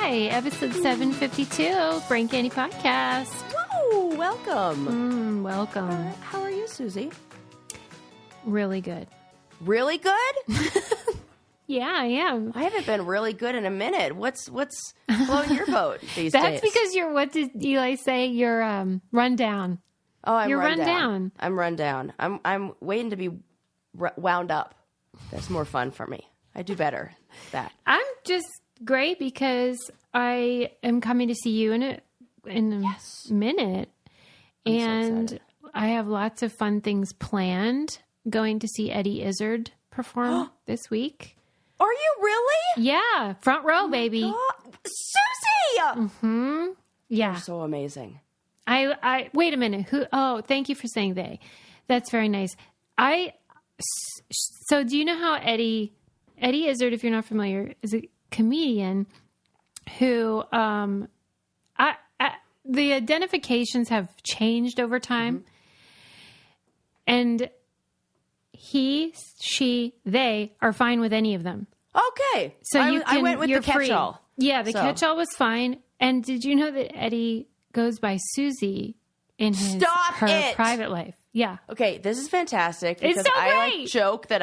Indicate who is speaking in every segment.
Speaker 1: Hi, episode 752, Brain Candy Podcast.
Speaker 2: Whoa, welcome.
Speaker 1: Welcome.
Speaker 2: How are you, Susie?
Speaker 1: Really good.
Speaker 2: Really good?
Speaker 1: Yeah, I am.
Speaker 2: I haven't been really good in a minute. What's blowing your boat these days?
Speaker 1: That's because you're, what did Eli say? You're run down.
Speaker 2: Oh, I'm
Speaker 1: You're
Speaker 2: run
Speaker 1: run
Speaker 2: down.
Speaker 1: down.
Speaker 2: I'm run down. I'm waiting to be wound up. That's more fun for me. I do better at that.
Speaker 1: I'm just great because I am coming to see you in a minute.
Speaker 2: I'm so excited.
Speaker 1: I have lots of fun things planned. Going to see Eddie Izzard perform this week.
Speaker 2: Are you really?
Speaker 1: Yeah, front row, baby.
Speaker 2: Susie!
Speaker 1: Yeah.
Speaker 2: You're so amazing.
Speaker 1: I wait a minute. Oh, thank you for saying they. That's very nice. So do you know how Eddie Izzard, if you're not familiar, is a comedian who, the identifications have changed over time. And he, she, they are fine with any of them.
Speaker 2: Okay.
Speaker 1: So
Speaker 2: I went with the catch-all.
Speaker 1: Free. Yeah, the catch-all was fine. And did you know that Eddie goes by Susie in her private life? Yeah.
Speaker 2: Okay, this is fantastic
Speaker 1: It's
Speaker 2: because
Speaker 1: so
Speaker 2: I
Speaker 1: great.
Speaker 2: joke that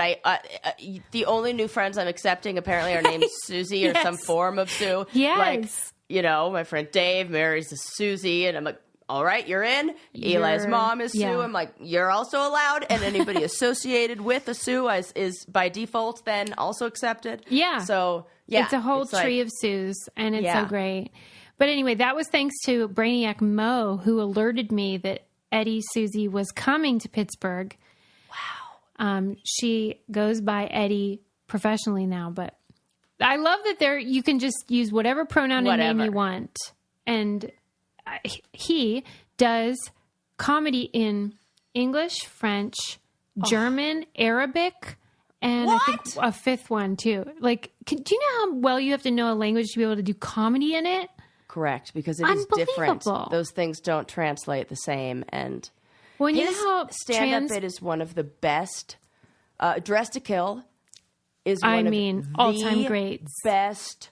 Speaker 2: the only new friends I'm accepting apparently are named Susie or some form of Sue.
Speaker 1: Yes.
Speaker 2: Like, my friend Dave marries a Susie, and I'm like, all right, you're in. Eli's mom is Sue.
Speaker 1: yeah.
Speaker 2: I'm like, you're also allowed, and anybody associated with a Sue is by default then also accepted.
Speaker 1: Yeah.
Speaker 2: So yeah,
Speaker 1: It's a whole tree of Sues, and it's so great. But anyway, that was thanks to Brainiac Mo, who alerted me that Eddie Susie was coming to Pittsburgh. Wow. She goes by Eddie professionally now, but I love that you can just use whatever pronoun and name you want. And he does comedy in English, French, German, Arabic, and I think a fifth one too. Like, do you know how well you have to know a language to be able to do comedy in it?
Speaker 2: Correct, because it is different. Those things don't translate the same. And
Speaker 1: when
Speaker 2: his stand-up bit is one of the best. Dress to Kill is one of
Speaker 1: all-time
Speaker 2: the
Speaker 1: greats.
Speaker 2: Best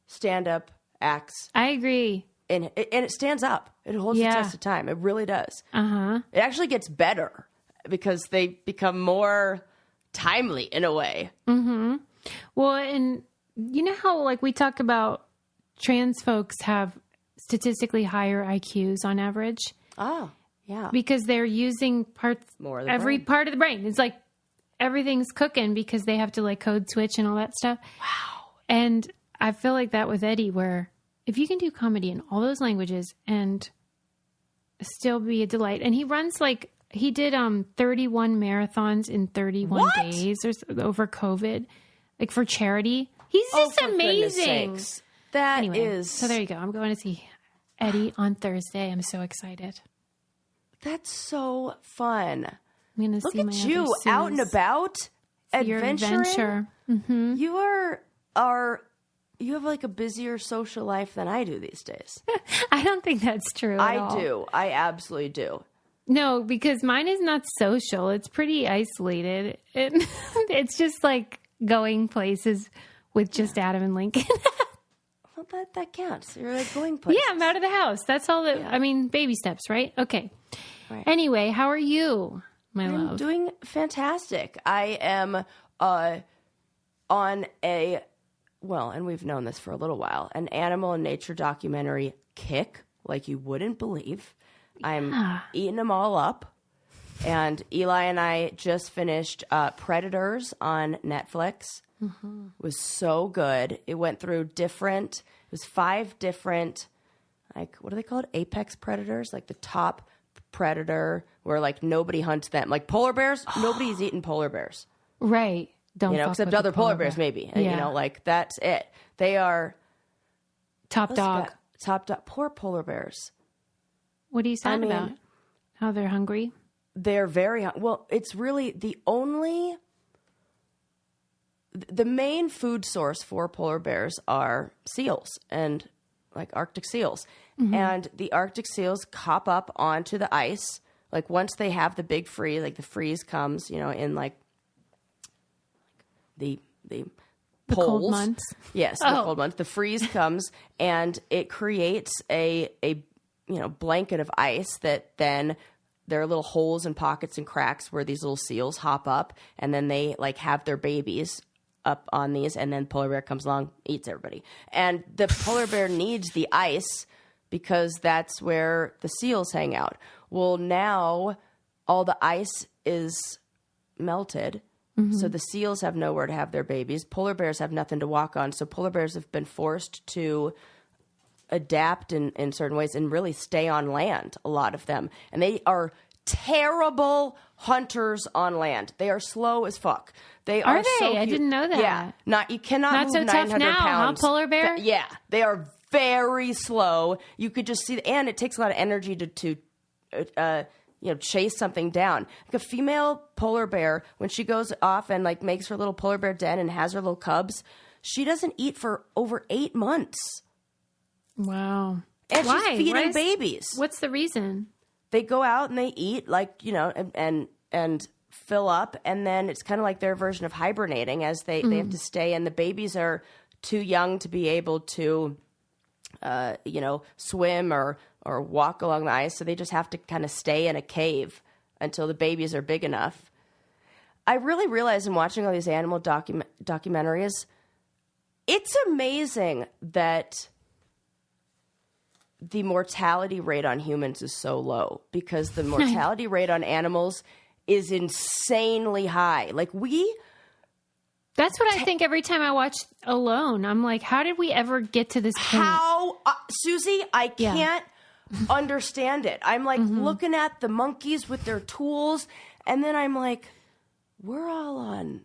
Speaker 2: stand-up acts.
Speaker 1: I agree.
Speaker 2: And it stands up. It holds the test of time. It really does. It actually gets better because they become more timely in a way.
Speaker 1: Mm-hmm. Well, and you know how like we talk about trans folks have statistically higher IQs on average?
Speaker 2: Oh, yeah.
Speaker 1: Because they're using every part of the brain. It's like everything's cooking because they have to like code switch and all that stuff.
Speaker 2: Wow.
Speaker 1: And I feel like that with Eddie, where if you can do comedy in all those languages and still be a delight. And he runs he did 31 marathons in 31 days over COVID, like for charity. He's just amazing.
Speaker 2: So
Speaker 1: there you go. I'm going to see Eddie on Thursday. I'm so excited.
Speaker 2: That's so fun.
Speaker 1: I'm going to
Speaker 2: Look
Speaker 1: see
Speaker 2: at
Speaker 1: my
Speaker 2: you
Speaker 1: other
Speaker 2: out and
Speaker 1: Sues.
Speaker 2: about,
Speaker 1: Your
Speaker 2: adventuring.
Speaker 1: adventure. Mm-hmm.
Speaker 2: You have like a busier social life than I do these days.
Speaker 1: I don't think that's true.
Speaker 2: I do. I absolutely do.
Speaker 1: No, because mine is not social. It's pretty isolated. It's just like going places with just Adam and Lincoln.
Speaker 2: Well, that counts. You're like going places.
Speaker 1: Yeah, I'm out of the house. That's all baby steps, right? Okay.
Speaker 2: Right.
Speaker 1: Anyway, how are you, my love?
Speaker 2: I'm doing fantastic. I am on and we've known this for a little while, an animal and nature documentary kick like you wouldn't believe. I'm eating them all up. And Eli and I just finished Predators on Netflix. Mm-hmm. It was so good. It went through it was 5 different, like, what are they called? Apex predators? Like the top predator where like nobody hunts them. Like polar bears, nobody's eating polar bears.
Speaker 1: Right. Don't
Speaker 2: except other polar bears maybe.
Speaker 1: Yeah.
Speaker 2: Like that's it. They are
Speaker 1: top dog.
Speaker 2: Top dog. Poor polar bears.
Speaker 1: What are you sad about? How they're hungry?
Speaker 2: They're very well, it's really the main food source for polar bears are seals and like Arctic seals. Mm-hmm. And the Arctic seals cop up onto the ice. Like once they have the big freeze, like the freeze comes, in like the poles.
Speaker 1: Cold months.
Speaker 2: Yes, the cold months. The freeze comes and it creates a blanket of ice that then there are little holes and pockets and cracks where these little seals hop up, and then they like have their babies up on these, and then polar bear comes along, eats everybody. And the polar bear needs the ice because that's where the seals hang out. Well, now all the ice is melted, so the seals have nowhere to have their babies. Polar bears have nothing to walk on, so polar bears have been forced to adapt in certain ways and really stay on land, a lot of them. And they are terrible hunters on land. They are slow as fuck. They are
Speaker 1: they?
Speaker 2: So
Speaker 1: I didn't know that.
Speaker 2: Yeah. You cannot
Speaker 1: Not
Speaker 2: move
Speaker 1: so
Speaker 2: 900
Speaker 1: tough now,
Speaker 2: pounds.
Speaker 1: huh, polar bear?
Speaker 2: Yeah. They are very slow. You could just see, and it takes a lot of energy to chase something down. Like a female polar bear, when she goes off and like makes her little polar bear den and has her little cubs, she doesn't eat for over 8 months.
Speaker 1: Wow.
Speaker 2: And
Speaker 1: Why?
Speaker 2: she's feeding babies.
Speaker 1: What's the reason?
Speaker 2: They go out and they eat and fill up, and then it's kind of like their version of hibernating as they have to stay, and the babies are too young to be able to swim or walk along the ice, so they just have to kind of stay in a cave until the babies are big enough. I really realized in watching all these animal documentaries, it's amazing that the mortality rate on humans is so low, because the mortality rate on animals is insanely high. Like
Speaker 1: That's what I think every time I watch Alone. I'm like, how did we ever get to this point?
Speaker 2: Susie, I can't understand it. I'm like looking at the monkeys with their tools, and then I'm like, we're all on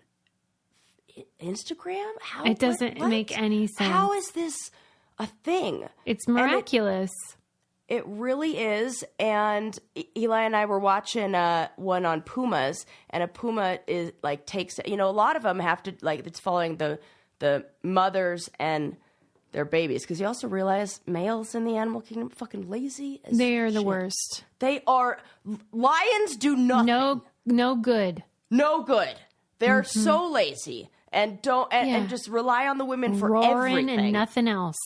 Speaker 2: Instagram? How?
Speaker 1: It doesn't make any sense.
Speaker 2: How is this a thing?
Speaker 1: It's miraculous.
Speaker 2: It really is. And Eli and I were watching one on pumas, and a puma is like takes, a lot of them have to, like, it's following the mothers and their babies, because you also realize males in the animal kingdom are fucking lazy as
Speaker 1: They are the
Speaker 2: shit.
Speaker 1: worst.
Speaker 2: They are. Lions do nothing.
Speaker 1: No good.
Speaker 2: No good. They're so lazy and and just rely on the women for
Speaker 1: Roaring
Speaker 2: everything
Speaker 1: and nothing else.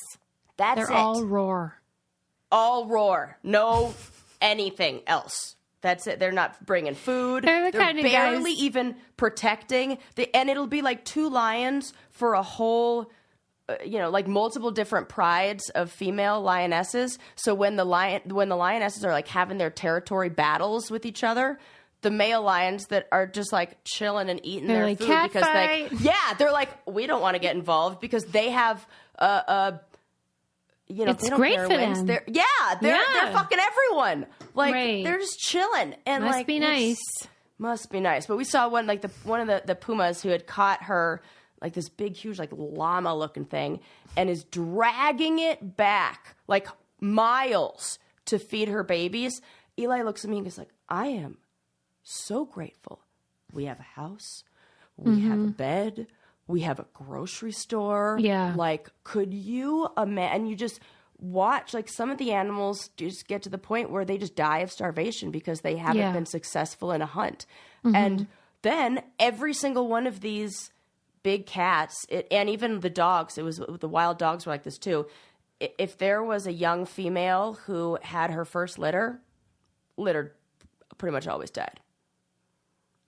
Speaker 2: They're
Speaker 1: all roar.
Speaker 2: All roar. No anything else. That's it. They're not bringing food.
Speaker 1: They're kind of
Speaker 2: barely
Speaker 1: guys.
Speaker 2: even protecting. And it'll be like 2 lions for a whole, like multiple different prides of female lionesses. So when the lionesses are like having their territory battles with each other, the male lions that are just like chilling and eating their
Speaker 1: like,
Speaker 2: food
Speaker 1: cat
Speaker 2: because
Speaker 1: fight.
Speaker 2: they're like, we don't want to get involved because they have
Speaker 1: it's
Speaker 2: they don't
Speaker 1: great
Speaker 2: care
Speaker 1: for
Speaker 2: wins.
Speaker 1: them.
Speaker 2: They're fucking everyone. Like
Speaker 1: Right.
Speaker 2: they're just chilling and
Speaker 1: Must
Speaker 2: like
Speaker 1: be nice.
Speaker 2: Must be nice. But we saw one like one of the pumas who had caught her, like this big, huge, like llama looking thing, and is dragging it back like miles to feed her babies. Eli looks at me and goes like, I am so grateful. We have a house. We have a bed. We have a grocery store.
Speaker 1: Yeah.
Speaker 2: Like, could you imagine? And you just watch, like, some of the animals just get to the point where they just die of starvation because they haven't been successful in a hunt. And then every single one of these big cats, and even the dogs, the wild dogs were like this too. If there was a young female who had her first litter pretty much always died.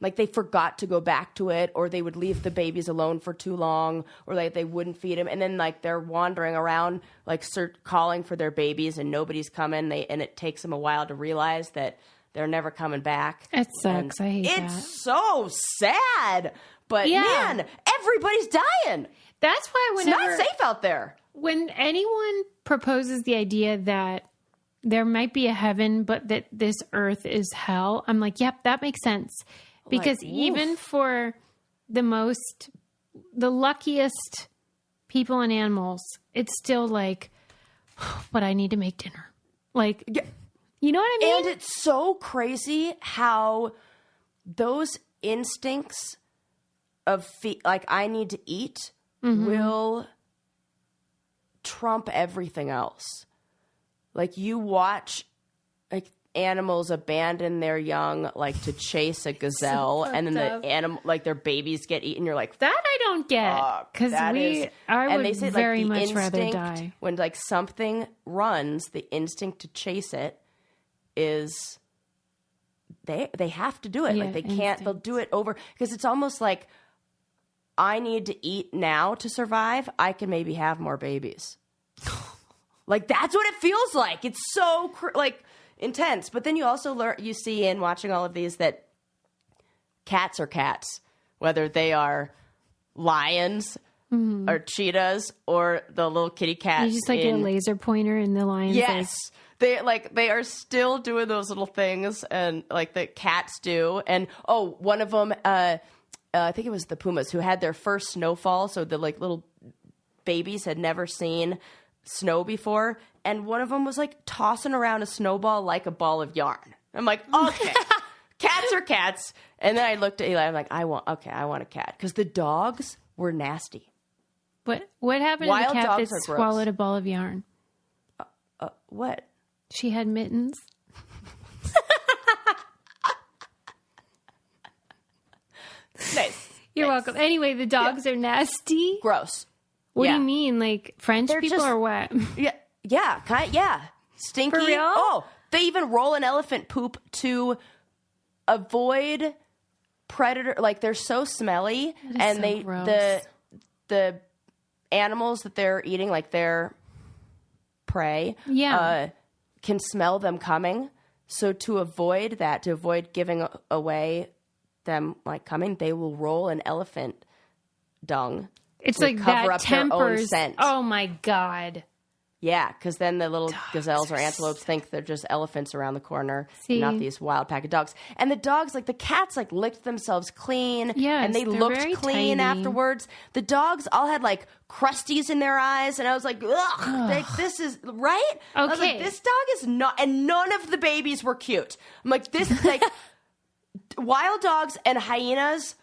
Speaker 2: Like they forgot to go back to it, or they would leave the babies alone for too long, or like they wouldn't feed them. And then like they're wandering around, like calling for their babies and nobody's coming. And it takes them a while to realize that they're never coming back.
Speaker 1: It sucks. I hate that.
Speaker 2: It's so sad. But man, everybody's dying.
Speaker 1: That's why
Speaker 2: It's not safe out there.
Speaker 1: When anyone proposes the idea that there might be a heaven, but that this earth is hell, I'm like, yep, that makes sense. Because even for the luckiest people and animals, it's still like, but I need to make dinner. Like, you know what I mean?
Speaker 2: And it's so crazy how those instincts of like I need to eat will trump everything else. Like you watch, like animals abandon their young, like to chase a gazelle, and then the animal, like their babies get eaten. You're like,
Speaker 1: that I don't get, because I would
Speaker 2: they say,
Speaker 1: very
Speaker 2: like,
Speaker 1: much rather die.
Speaker 2: When like something runs, the instinct to chase it is they have to do it.
Speaker 1: Yeah,
Speaker 2: like they can't. They'll do it over, because it's almost like, I need to eat now to survive. I can maybe have more babies. Like, that's what it feels like. It's so intense. But then you also you see in watching all of these that cats are cats, whether they are lions or cheetahs or the little kitty cat.
Speaker 1: You just like get a laser pointer and the lions.
Speaker 2: Yes. They are still doing those little things, and like the cats do. And one of them, I think it was the pumas, who had their first snowfall. So the like little babies had never seen snow before, and one of them was like tossing around a snowball like a ball of yarn. I'm like, okay, cats are cats. And then I looked at Eli. I'm like, I want a cat, because the dogs were nasty.
Speaker 1: What happened to the cat that swallowed a ball of yarn?
Speaker 2: What?
Speaker 1: She had mittens.
Speaker 2: Nice.
Speaker 1: You're welcome. Anyway, the dogs are nasty.
Speaker 2: Gross.
Speaker 1: What do you mean? Like French people or what?
Speaker 2: Yeah. Stinky.
Speaker 1: For real?
Speaker 2: Oh, they even roll in elephant poop to avoid predator. Like, they're so smelly, and
Speaker 1: so gross.
Speaker 2: the animals that they're eating, like their prey, can smell them coming. So to avoid that, to avoid giving away them like coming, they will roll in elephant dung.
Speaker 1: It's like
Speaker 2: cover
Speaker 1: that
Speaker 2: up
Speaker 1: tempers.
Speaker 2: their own scent.
Speaker 1: Oh my God.
Speaker 2: Yeah, because then the little gazelles or antelopes think they're just elephants around the corner, not these wild pack of dogs. And the dogs, like the cats, like licked themselves clean, and they looked clean afterwards. The dogs all had like crusties in their eyes, and I was like, ugh. Like, this is right.
Speaker 1: Okay,
Speaker 2: I was like, this dog is not, and none of the babies were cute. I'm like, this like wild dogs and hyenas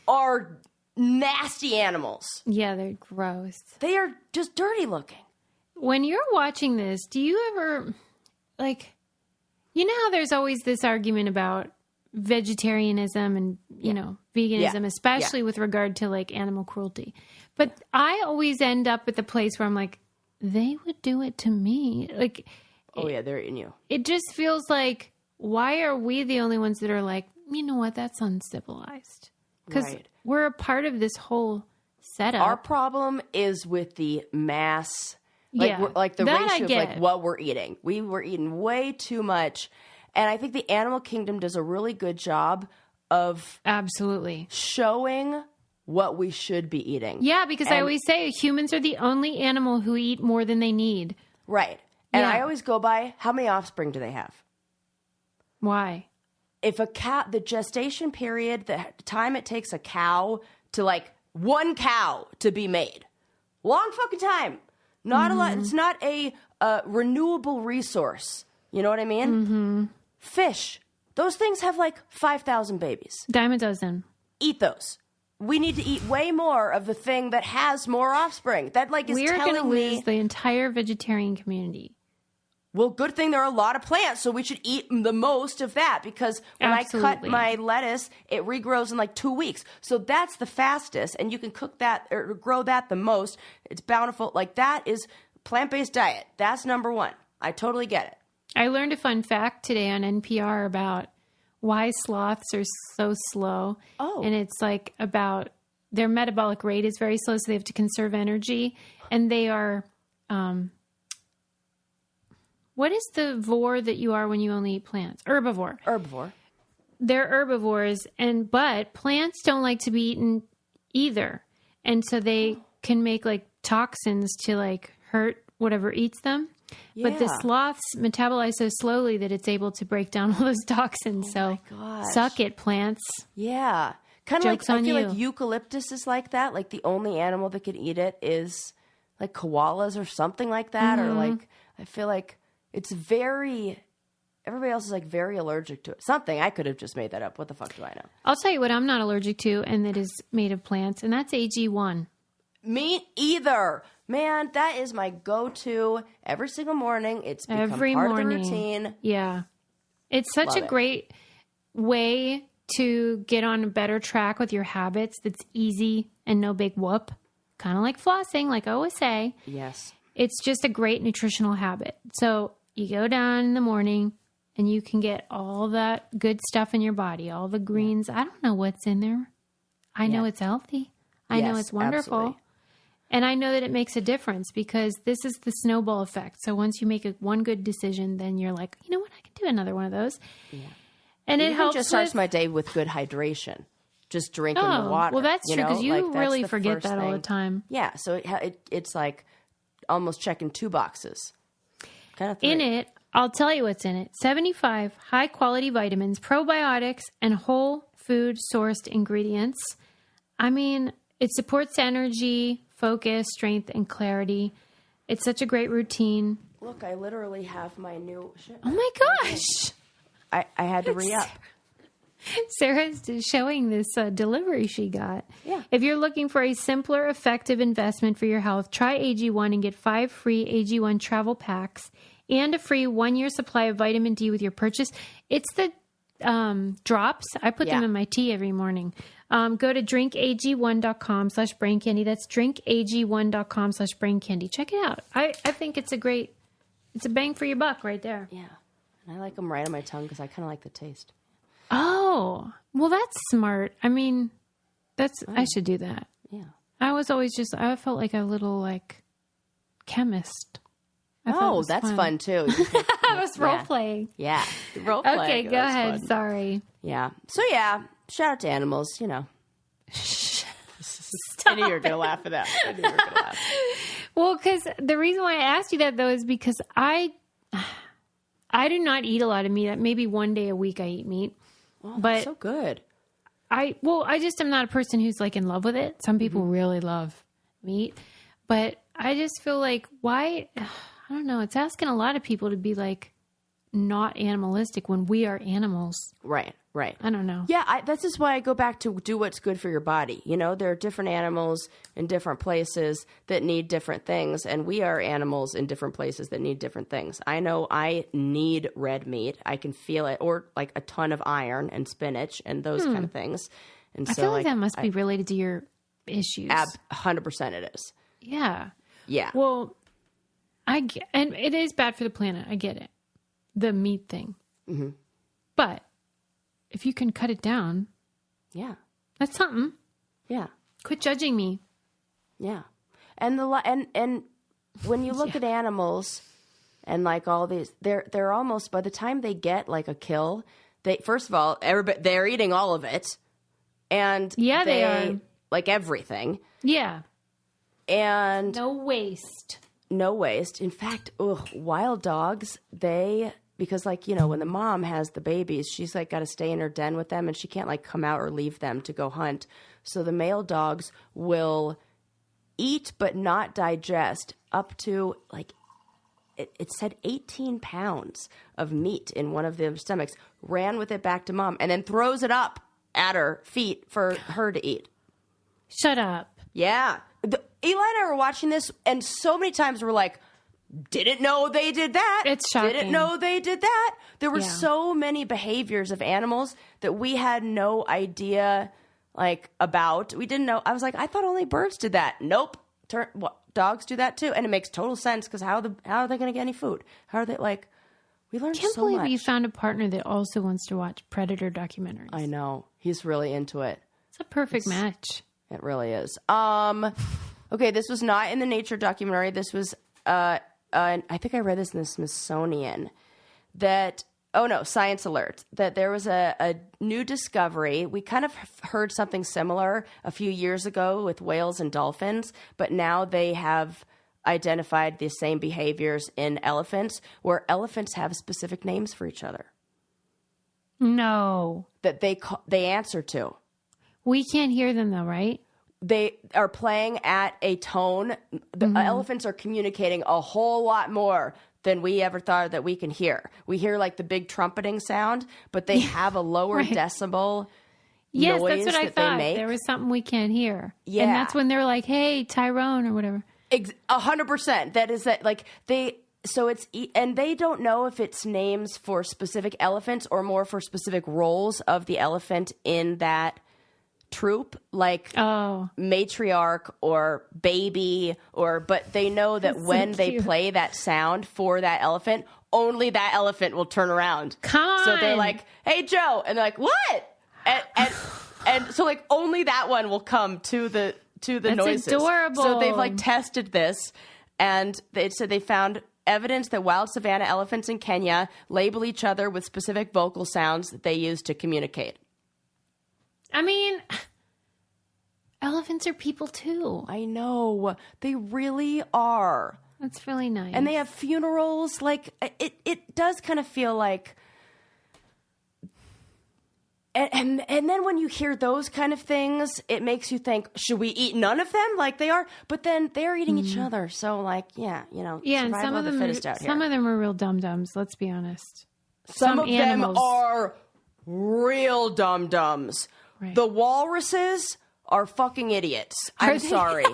Speaker 2: are nasty animals.
Speaker 1: Yeah, they're gross.
Speaker 2: They are just dirty looking.
Speaker 1: When you're watching this, do you ever, like, you know how there's always this argument about vegetarianism and, you know, veganism, especially with regard to, like, animal cruelty. But I always end up at the place where I'm like, they would do it to me. Like,
Speaker 2: they're eating you.
Speaker 1: It just feels like, why are we the only ones that are like, you know what, that's uncivilized? Because we're a part of this whole setup.
Speaker 2: Our problem is with the mass, like the ratio of like what we're eating. We were eating way too much, and I think the animal kingdom does a really good job of showing what we should be eating.
Speaker 1: Yeah, because I always say humans are the only animal who eat more than they need.
Speaker 2: Right, and I always go by, how many offspring do they have?
Speaker 1: Why?
Speaker 2: If a cow, the gestation period, the time it takes a cow to like one cow to be made, long fucking time. Not a lot. It's not a renewable resource. You know what I mean? Mm-hmm. Fish. Those things have like 5,000 babies.
Speaker 1: Dime a dozen.
Speaker 2: Eat those. We need to eat way more of the thing that has more offspring. That like is telling me...
Speaker 1: We're going to lose the entire vegetarian community.
Speaker 2: Well, good thing there are a lot of plants, so we should eat the most of that, because when I cut my lettuce, it regrows in like 2 weeks. So that's the fastest, and you can cook that or grow that the most. It's bountiful. Like, that is plant-based diet. That's number one. I totally get it.
Speaker 1: I learned a fun fact today on NPR about why sloths are so slow. Oh. And it's like about their metabolic rate is very slow, so they have to conserve energy. And they are... what is the vor that you are when you only eat plants? Herbivore. They're herbivores, but plants don't like to be eaten either. And so they can make like toxins to like hurt whatever eats them. Yeah. But the sloths metabolize so slowly that it's able to break down all those toxins. So suck it, plants.
Speaker 2: Yeah. Kind of like, I feel like eucalyptus is like that. Like the only animal that could eat it is like koalas or something like that. Mm-hmm. Or like, I feel like it's very, everybody else is like very allergic to it. Something. I could have just made that up. What the fuck do I know?
Speaker 1: I'll tell you what I'm not allergic to, and that is made of plants, and that's AG1.
Speaker 2: Me either. Man, that is my go-to every single morning. It's become part of the routine.
Speaker 1: Yeah. It's such a great way to get on a better track with your habits that's easy and no big whoop. Kind of like flossing, like I always say.
Speaker 2: Yes.
Speaker 1: It's just a great nutritional habit. So you go down in the morning and you can get all that good stuff in your body, all the greens. I don't know what's in there. I know it's healthy. I know it's wonderful. Absolutely. And I know that it makes a difference because this is the snowball effect. So once you make one good decision, then you're like, you know what? I can do another one of those. Yeah. And it helps.
Speaker 2: Just starts my day with good hydration. Just drinking the water.
Speaker 1: Well, that's true because you really forget that all the time.
Speaker 2: Yeah. So it's like almost checking 2 boxes. Kind of 3.
Speaker 1: In it, I'll tell you what's in it. 75 high-quality vitamins, probiotics, and whole food sourced ingredients. I mean, it supports energy, focus, strength, and clarity. It's such a great routine.
Speaker 2: Look, I literally have my new...
Speaker 1: Oh, my gosh.
Speaker 2: I had to re-up.
Speaker 1: Sarah's showing this delivery she got.
Speaker 2: Yeah.
Speaker 1: If you're looking for a simpler, effective investment for your health, try AG1 and get 5 free AG1 travel packs and a free 1-year supply of vitamin D with your purchase. It's the drops. I put them in my tea every morning. Go to drinkag1.com/brain candy. That's drinkag1.com/brain candy. Check it out. I think it's a bang for your buck right there.
Speaker 2: Yeah. And I like them right on my tongue because I kind of like the taste.
Speaker 1: Oh, well, that's smart. I mean, I should do that.
Speaker 2: Yeah.
Speaker 1: I was always I felt like a little like chemist.
Speaker 2: That's fun too.
Speaker 1: I was role playing.
Speaker 2: Yeah. Role playing.
Speaker 1: Okay, go ahead. Fun. Sorry.
Speaker 2: Yeah. So shout out to animals, I knew you were going to laugh at that.
Speaker 1: Well, because the reason why I asked you that though is because I do not eat a lot of meat. Maybe one day a week I eat meat.
Speaker 2: Oh,
Speaker 1: but
Speaker 2: that's so good.
Speaker 1: I just am not a person who's like in love with it. Some people really love meat, but I just feel like why, I don't know. It's asking a lot of people to be like not animalistic when we are animals.
Speaker 2: Right.
Speaker 1: I don't know.
Speaker 2: Yeah, that's just why I go back to do what's good for your body. There are different animals in different places that need different things, and we are animals in different places that need different things. I know I need red meat. I can feel it, or like a ton of iron and spinach and those kind of things. And
Speaker 1: I feel like that must be related to your issues.
Speaker 2: 100% it is.
Speaker 1: Yeah.
Speaker 2: Yeah.
Speaker 1: Well, and it is bad for the planet. I get it. The meat thing. Mm-hmm. But if you can cut it down, that's something.
Speaker 2: Yeah.
Speaker 1: Quit judging me.
Speaker 2: Yeah. And and when you look at animals and like all these, they're almost, by the time they get like a kill, first of all, they're eating all of it. And
Speaker 1: they are.
Speaker 2: Like everything.
Speaker 1: Yeah.
Speaker 2: And
Speaker 1: no waste.
Speaker 2: In fact, wild dogs, because like, when the mom has the babies, she's like got to stay in her den with them and she can't like come out or leave them to go hunt. So the male dogs will eat but not digest up to like, it said 18 pounds of meat in one of their stomachs, ran with it back to mom and then throws it up at her feet for her to eat.
Speaker 1: Shut up.
Speaker 2: Yeah. Eli and I were watching this and so many times we're like, didn't know they did that.
Speaker 1: It's shocking.
Speaker 2: Didn't know they did that. There were so many behaviors of animals that we had no idea like about. We didn't know. I was like, I thought only birds did that. Nope. Dogs do that too. And it makes total sense because how are they going to get any food? How are they like, we learned so much.
Speaker 1: I can't believe you found a partner that also wants to watch Predator documentaries.
Speaker 2: I know. He's really into it.
Speaker 1: It's a perfect match.
Speaker 2: It really is. Okay, this was not in the nature documentary. This was, and I think I read this in the Smithsonian, Science Alert, that there was a new discovery. We kind of heard something similar a few years ago with whales and dolphins, but now they have identified the same behaviors in elephants, where elephants have specific names for each other.
Speaker 1: No.
Speaker 2: That they answer to.
Speaker 1: We can't hear them though, right?
Speaker 2: They are playing at a tone. The elephants are communicating a whole lot more than we ever thought that we can hear. We hear like the big trumpeting sound, but they have a lower decibel
Speaker 1: Yes,
Speaker 2: noise
Speaker 1: that's what I thought.
Speaker 2: They make.
Speaker 1: There was something we can't hear.
Speaker 2: Yeah.
Speaker 1: And that's when they're like, hey, Tyrone or whatever.
Speaker 2: 100%. That is that, like, they and they don't know if it's names for specific elephants or more for specific roles of the elephant in that troop, like matriarch or baby, but they know that when they play that sound for that elephant, only that elephant will turn around.
Speaker 1: Come on.
Speaker 2: So they're like, "Hey, Joe," and they're like, "What?" And so like only that one will come to the
Speaker 1: That's
Speaker 2: noises.
Speaker 1: Adorable.
Speaker 2: So they've like tested this, and they said they found evidence that wild savanna elephants in Kenya label each other with specific vocal sounds that they use to communicate.
Speaker 1: I mean, elephants are people too.
Speaker 2: I know. They really are.
Speaker 1: That's really nice.
Speaker 2: And they have funerals. Like, it does kind of feel like... And then when you hear those kind of things, it makes you think, should we eat none of them? Like they are, but then they're eating each other. So like, yeah,
Speaker 1: and some of them, some of them are real dum-dums. Let's be honest.
Speaker 2: Some of animals. Them are real dum-dums.
Speaker 1: Right.
Speaker 2: The walruses are fucking idiots. I'm sorry.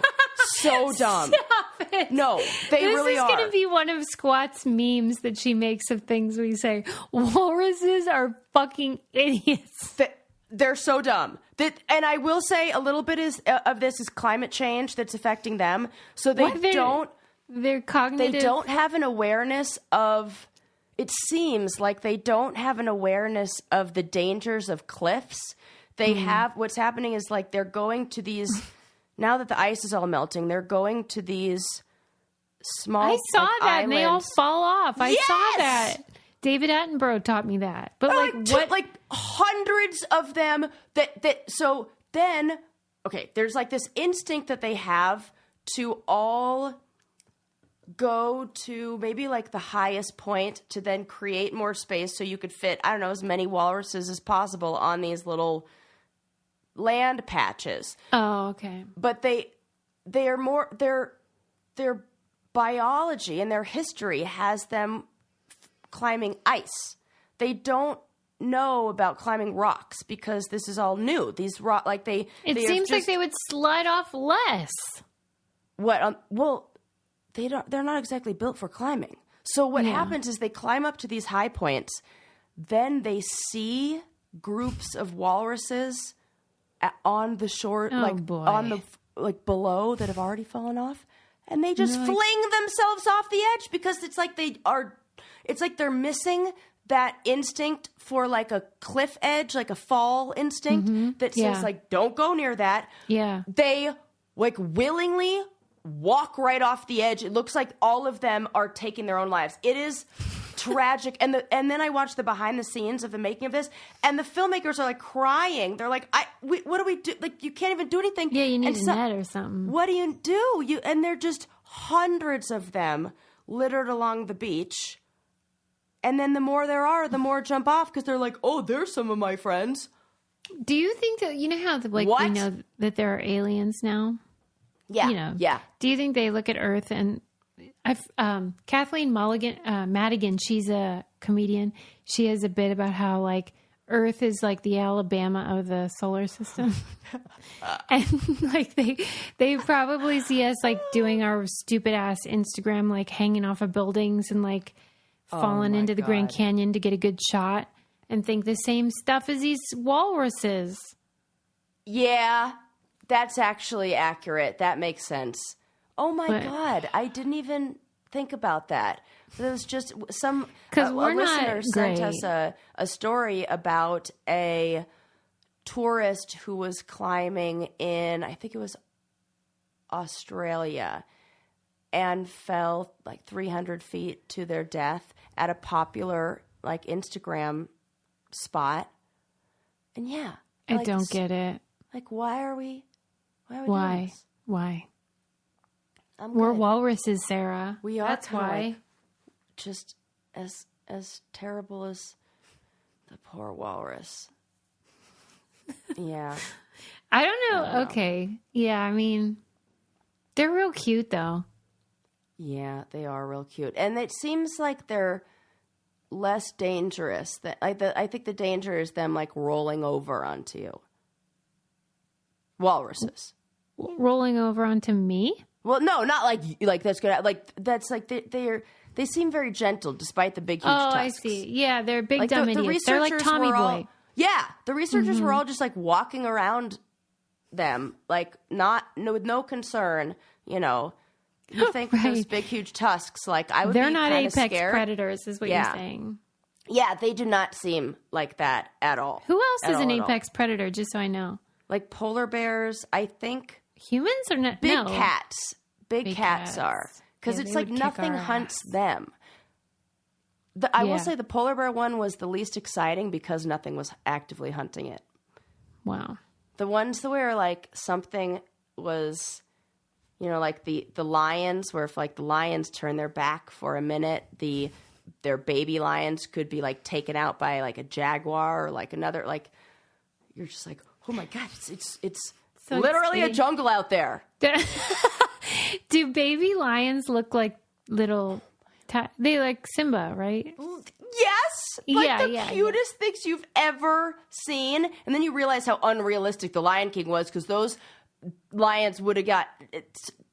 Speaker 2: So dumb.
Speaker 1: Stop it.
Speaker 2: No, they really are.
Speaker 1: This is going to be one of Squat's memes that she makes of things we say. Walruses are fucking idiots.
Speaker 2: They're so dumb. And I will say a little bit of this is climate change that's affecting them. So
Speaker 1: they're cognitive.
Speaker 2: They don't have an awareness of... It seems like they don't have an awareness of the dangers of cliffs. They have... What's happening is like they're going to these... Now that the ice is all melting, they're going to these small
Speaker 1: I saw that,
Speaker 2: islands.
Speaker 1: and they all fall off. I saw that. David Attenborough taught me that. But what?
Speaker 2: Like hundreds of them so then, okay, there's like this instinct that they have to all go to maybe like the highest point to then create more space so you could fit, I don't know, as many walruses as possible on these little land patches.
Speaker 1: Oh, okay.
Speaker 2: But they are more their biology and their history has them climbing ice. They don't know about climbing rocks because this is all new. These rock It
Speaker 1: seems like they would slide off less.
Speaker 2: What? Well, they're not exactly built for climbing. So what happens is they climb up to these high points, then they see groups of walruses on the shore, on the below that have already fallen off, and they just fling themselves off the edge because it's like they're missing that instinct for like a cliff edge, like a fall instinct that says like, don't go near that.
Speaker 1: Yeah.
Speaker 2: They like willingly walk right off the edge. It looks like all of them are taking their own lives. It is tragic. And then I watched the behind the scenes of the making of this, and the filmmakers are like crying. They're like, what do we do? Like, you can't even do anything.
Speaker 1: Yeah, you need a net or something.
Speaker 2: What do you do? And they're just hundreds of them littered along the beach. And then the more there are, the more jump off because they're like, oh, there's some of my friends.
Speaker 1: Do you think that, you know how we know that there are aliens now?
Speaker 2: Yeah. Yeah.
Speaker 1: Do you think they look at Earth and Kathleen Madigan, she's a comedian. She has a bit about how like Earth is like the Alabama of the solar system. And like they probably see us like doing our stupid ass Instagram, like hanging off of buildings and like falling into the Grand Canyon to get a good shot and think the same stuff as these walruses.
Speaker 2: Yeah, that's actually accurate. That makes sense. Oh my God. I didn't even think about that. It was just a listener sent us a story about a tourist who was climbing in, I think it was Australia, and fell like 300 feet to their death at a popular like Instagram spot. And
Speaker 1: I don't get it.
Speaker 2: Like, why are we
Speaker 1: doing this? Why? We're walruses, Sarah.
Speaker 2: We are.
Speaker 1: That's why.
Speaker 2: Like, just as terrible as the poor walrus. Yeah.
Speaker 1: I don't know. Okay. Yeah, I mean, they're real cute, though.
Speaker 2: Yeah, they are real cute. And it seems like they're less dangerous. I think the danger is them, like, rolling over onto you. Walruses.
Speaker 1: Rolling over onto me?
Speaker 2: Well, no, not like that's good. Like, that's like they seem very gentle despite the big, huge tusks.
Speaker 1: I see. Yeah, they're big, dumb idiots. They're like Tommy Boy.
Speaker 2: The researchers were all just like walking around them, like with no concern, you know. You think those big, huge tusks, like I would be kind of scared.
Speaker 1: They're not apex predators, is what you're saying.
Speaker 2: Yeah, they do not seem like that at all.
Speaker 1: Who else is an apex predator, just so I know?
Speaker 2: Like polar bears, I think.
Speaker 1: Humans or not?
Speaker 2: Big cats. Big cats are. Because it's like nothing hunts them. I will say the polar bear one was the least exciting because nothing was actively hunting it.
Speaker 1: Wow.
Speaker 2: The ones that were like something was, you know, like the lions, where if like the lions turn their back for a minute, their baby lions could be like taken out by like a jaguar or like another, like you're just like, oh my God, it's so literally a jungle out there.
Speaker 1: Do baby lions look like little, they like Simba, right?
Speaker 2: Yes. Like the cutest things you've ever seen. And then you realize how unrealistic the Lion King was, because those lions would have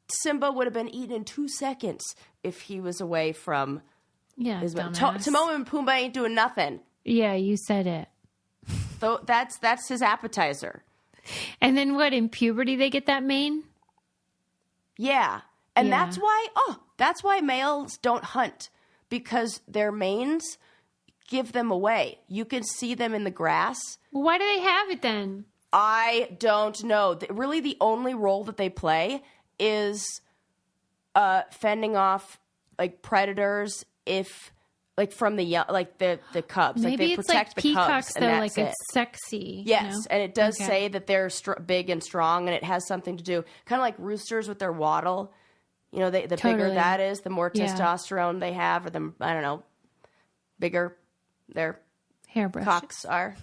Speaker 2: Simba would have been eaten in 2 seconds if he was away from his Timon and Pumbaa ain't doing nothing.
Speaker 1: Yeah, you said it.
Speaker 2: So that's his appetizer.
Speaker 1: And then what, in puberty they get that mane?
Speaker 2: Yeah. And that's why males don't hunt, because their manes give them away. You can see them in the grass.
Speaker 1: Why do they have it then?
Speaker 2: I don't know. Really, the only role that they play is fending off like predators, if like from the young, like the cubs.
Speaker 1: Maybe
Speaker 2: like they
Speaker 1: it's
Speaker 2: protect
Speaker 1: like
Speaker 2: the
Speaker 1: peacocks,
Speaker 2: cubs,
Speaker 1: though.
Speaker 2: and
Speaker 1: like
Speaker 2: that's
Speaker 1: it's sexy.
Speaker 2: Yes,
Speaker 1: you know?
Speaker 2: And it does say that they're big and strong, and it has something to do, kind of like roosters with their wattle. You know, the bigger that is, the more testosterone they have, or the, I don't know, bigger their
Speaker 1: hairbrush
Speaker 2: cocks are.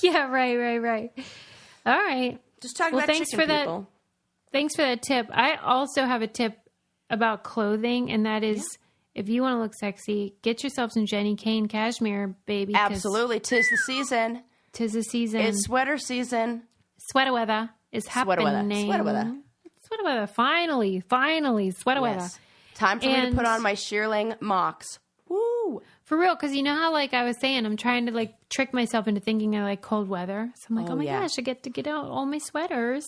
Speaker 1: Yeah, right. All right.
Speaker 2: Just talking about chicken people.
Speaker 1: Thanks for that tip. I also have a tip about clothing, and that is, if you want to look sexy, get yourself some Jenny Kane cashmere, baby.
Speaker 2: Absolutely. 'Tis the season. It's sweater season.
Speaker 1: Sweater weather is happening.
Speaker 2: Sweater weather.
Speaker 1: Finally, sweater weather.
Speaker 2: Time for me to put on my shearling mocks. Woo!
Speaker 1: For real, because you know how, like I was saying, I'm trying to like trick myself into thinking I like cold weather. So I'm like, oh my gosh, I get to get out all my sweaters.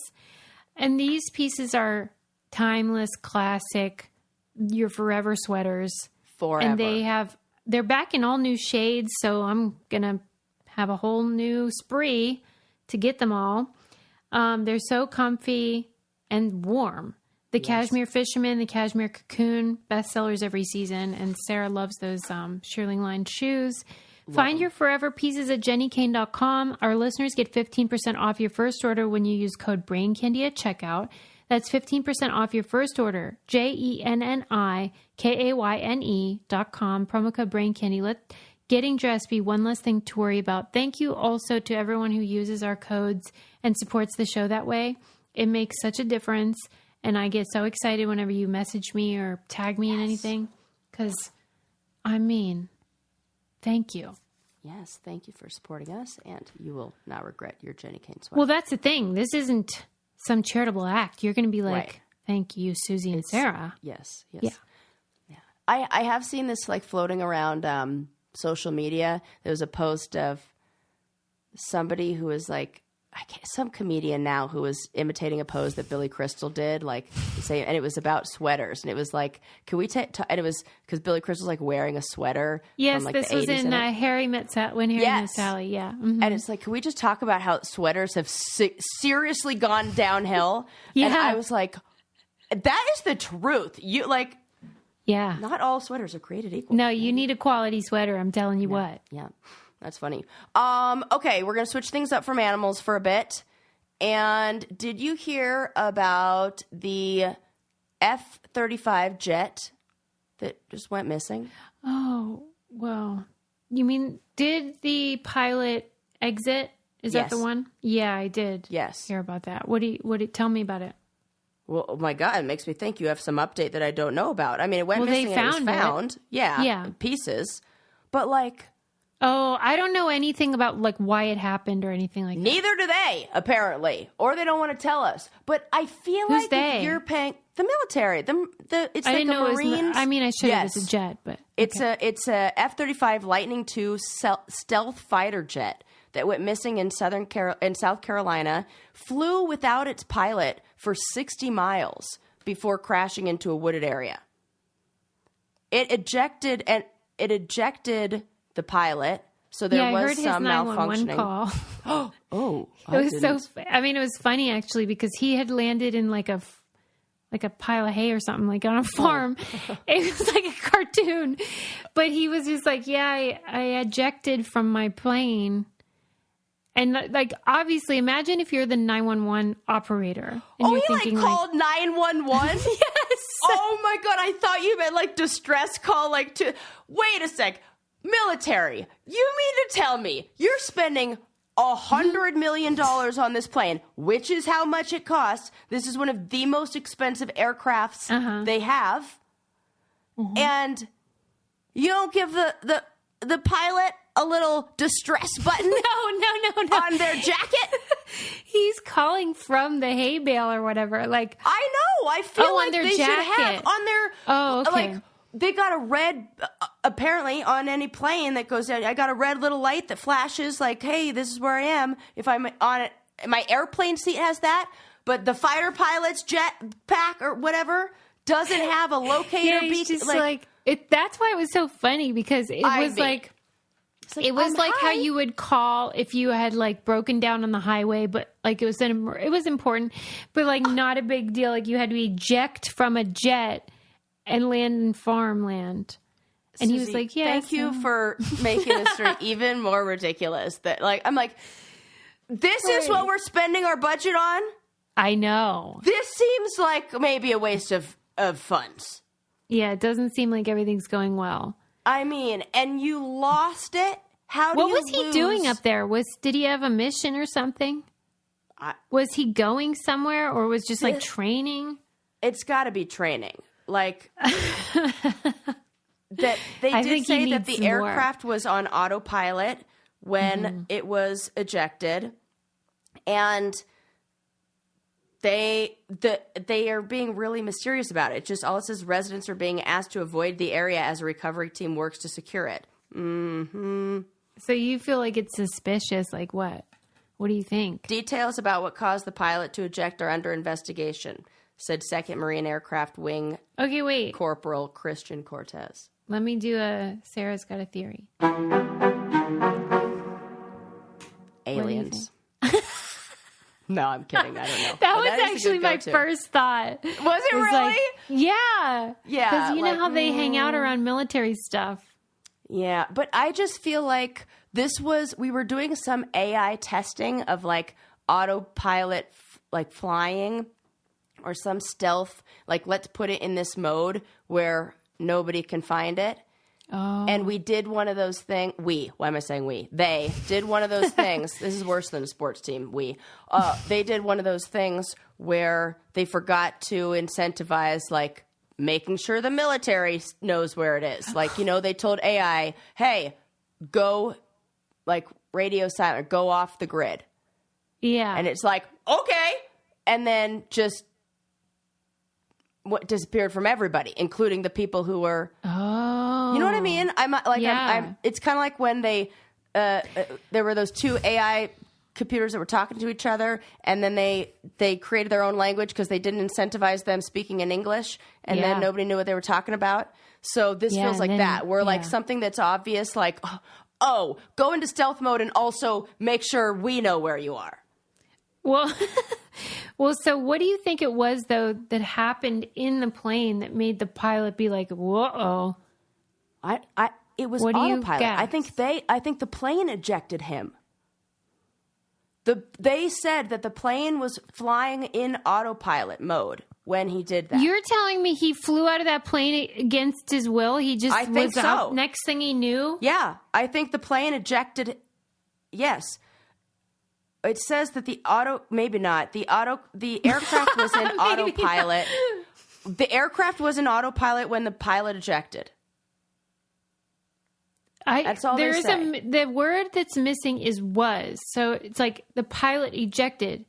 Speaker 1: And these pieces are timeless, classic, your forever sweaters.
Speaker 2: Forever.
Speaker 1: And they're back in all new shades, so I'm going to have a whole new spree to get them all. They're so comfy and warm. The Cashmere Fisherman, the Cashmere Cocoon, bestsellers every season. And Sarah loves those shearling lined shoes. Find your forever pieces at jennykane.com. Our listeners get 15% off your first order when you use code BRAINCANDY at checkout. That's 15% off your first order. JENNIKAYNE.com. Promo code BRAINCANDY. Let getting dressed be one less thing to worry about. Thank you also to everyone who uses our codes and supports the show that way. It makes such a difference. And I get so excited whenever you message me or tag me in anything. Because, I mean, thank you.
Speaker 2: Yes, thank you for supporting us. And you will not regret your Jenny Kane sweater.
Speaker 1: Well, that's the thing. This isn't some charitable act. You're going to be like, thank you, Susie and Sarah.
Speaker 2: Yes. Yeah. I have seen this like floating around social media. There was a post of somebody who was like, some comedian now who was imitating a pose that Billy Crystal did, like and it was about sweaters, and it was like, can we and it was because Billy Crystal's like wearing a sweater.
Speaker 1: Yes,
Speaker 2: from, like,
Speaker 1: this
Speaker 2: the
Speaker 1: was
Speaker 2: 80s
Speaker 1: in Harry Met Sally. Yeah,
Speaker 2: and it's like, can we just talk about how sweaters have seriously gone downhill?
Speaker 1: Yeah,
Speaker 2: and I was like, that is the truth. You like, not all sweaters are created equal.
Speaker 1: No, you need a quality sweater. I'm telling you what.
Speaker 2: Yeah. That's funny. Okay, we're going to switch things up from animals for a bit. And did you hear about the F-35 jet that just went missing?
Speaker 1: Oh, well, you mean, did the pilot exit? Is that the one? Yeah, I did.
Speaker 2: Yes.
Speaker 1: Hear about that. Tell me about it.
Speaker 2: Well, oh my God, it makes me think you have some update that I don't know about. I mean, it went missing and it was found. Yeah. In pieces. But like...
Speaker 1: Oh, I don't know anything about like why it happened or anything like that.
Speaker 2: Neither do they, apparently. Or they don't want to tell us. But I feel
Speaker 1: Who's
Speaker 2: like
Speaker 1: they?
Speaker 2: if you're paying... The military. It's
Speaker 1: I
Speaker 2: like
Speaker 1: didn't know
Speaker 2: Marines.
Speaker 1: it was. I mean, I should have. It's a jet, but
Speaker 2: it's a F-35 Lightning II stealth fighter jet that went missing in South Carolina. Flew without its pilot for 60 miles before crashing into a wooded area. It ejected the pilot, so there was some malfunctioning.
Speaker 1: Call.
Speaker 2: Oh,
Speaker 1: it was funny actually because he had landed in like a pile of hay or something, like on a farm. It was like a cartoon, but he was just like, "Yeah, I ejected from my plane." And like, obviously, imagine if you're the 911 operator. And you're thinking,
Speaker 2: called 911?
Speaker 1: Yes.
Speaker 2: Oh my God, I thought you meant like distress call, wait a sec. Military, you mean to tell me you're spending $100 million on this plane, which is how much it costs. This is one of the most expensive aircrafts they have. Mm-hmm. And you don't give the pilot a little distress button
Speaker 1: no.
Speaker 2: on their jacket?
Speaker 1: He's calling from the hay bale or whatever. Like,
Speaker 2: I know. I feel like
Speaker 1: their
Speaker 2: they
Speaker 1: jacket.
Speaker 2: should have on their...
Speaker 1: Oh, okay.
Speaker 2: They got a red, apparently, on any plane that goes down. I got a red little light that flashes like, hey, this is where I am. If I'm on it, my airplane seat has that, but the fighter pilot's jet pack or whatever doesn't have a locator beacon.
Speaker 1: That's why it was so funny because it was like how you would call if you had like broken down on the highway, but like it was important, but like not a big deal. Like you had to eject from a jet and land in farmland. And Susie, he was like, yeah.
Speaker 2: Thank you for making this story even more ridiculous. That I'm like, this is what we're spending our budget on?
Speaker 1: I know.
Speaker 2: This seems like maybe a waste of funds.
Speaker 1: Yeah, it doesn't seem like everything's going well.
Speaker 2: I mean, and you lost it?
Speaker 1: What was he doing up there? Did he have a mission or something? Was he going somewhere or was just like training?
Speaker 2: It's got to be training. Like that they did say that the aircraft was on autopilot when it was ejected, and they are being really mysterious about it. Just all it says, residents are being asked to avoid the area as a recovery team works to secure it. Mm-hmm.
Speaker 1: So you feel like it's suspicious? Like what? What do you think?
Speaker 2: Details about what caused the pilot to eject are under investigation, said 2nd Marine Aircraft Wing Corporal Christian Cortez.
Speaker 1: Let me do Sarah's got a theory.
Speaker 2: Aliens. No, I'm kidding. I don't know.
Speaker 1: That was actually my first thought.
Speaker 2: Was it really?
Speaker 1: Like, yeah.
Speaker 2: Yeah.
Speaker 1: Because you know how they hang out around military stuff.
Speaker 2: Yeah. But I just feel like we were doing some AI testing of like autopilot flying or some stealth, let's put it in this mode where nobody can find it.
Speaker 1: Oh.
Speaker 2: And we did one of those things. Why am I saying we? They did one of those things. This is worse than a sports team. They did one of those things where they forgot to incentivize, making sure the military knows where it is. They told AI, hey, go, radio silent, go off the grid.
Speaker 1: Yeah.
Speaker 2: And it's like, okay. And then just disappeared from everybody, including the people who were.
Speaker 1: Oh,
Speaker 2: you know what I mean? It's kind of like when there were those two AI computers that were talking to each other, and then they created their own language because they didn't incentivize them speaking in English, and then nobody knew what they were talking about. So this feels like that. Where something that's obvious, go into stealth mode and also make sure we know where you are.
Speaker 1: Well, so what do you think it was, though, that happened in the plane that made the pilot be like, whoa?
Speaker 2: It was autopilot. I think the plane ejected him. They said that the plane was flying in autopilot mode when he did that.
Speaker 1: You're telling me he flew out of that plane against his will? He just was up next thing he knew?
Speaker 2: Yeah, I think the plane ejected. Yes. It says that the aircraft was in autopilot. The aircraft was in autopilot when the pilot ejected. That's all they say.
Speaker 1: The word that's missing is was. So it's like the pilot ejected.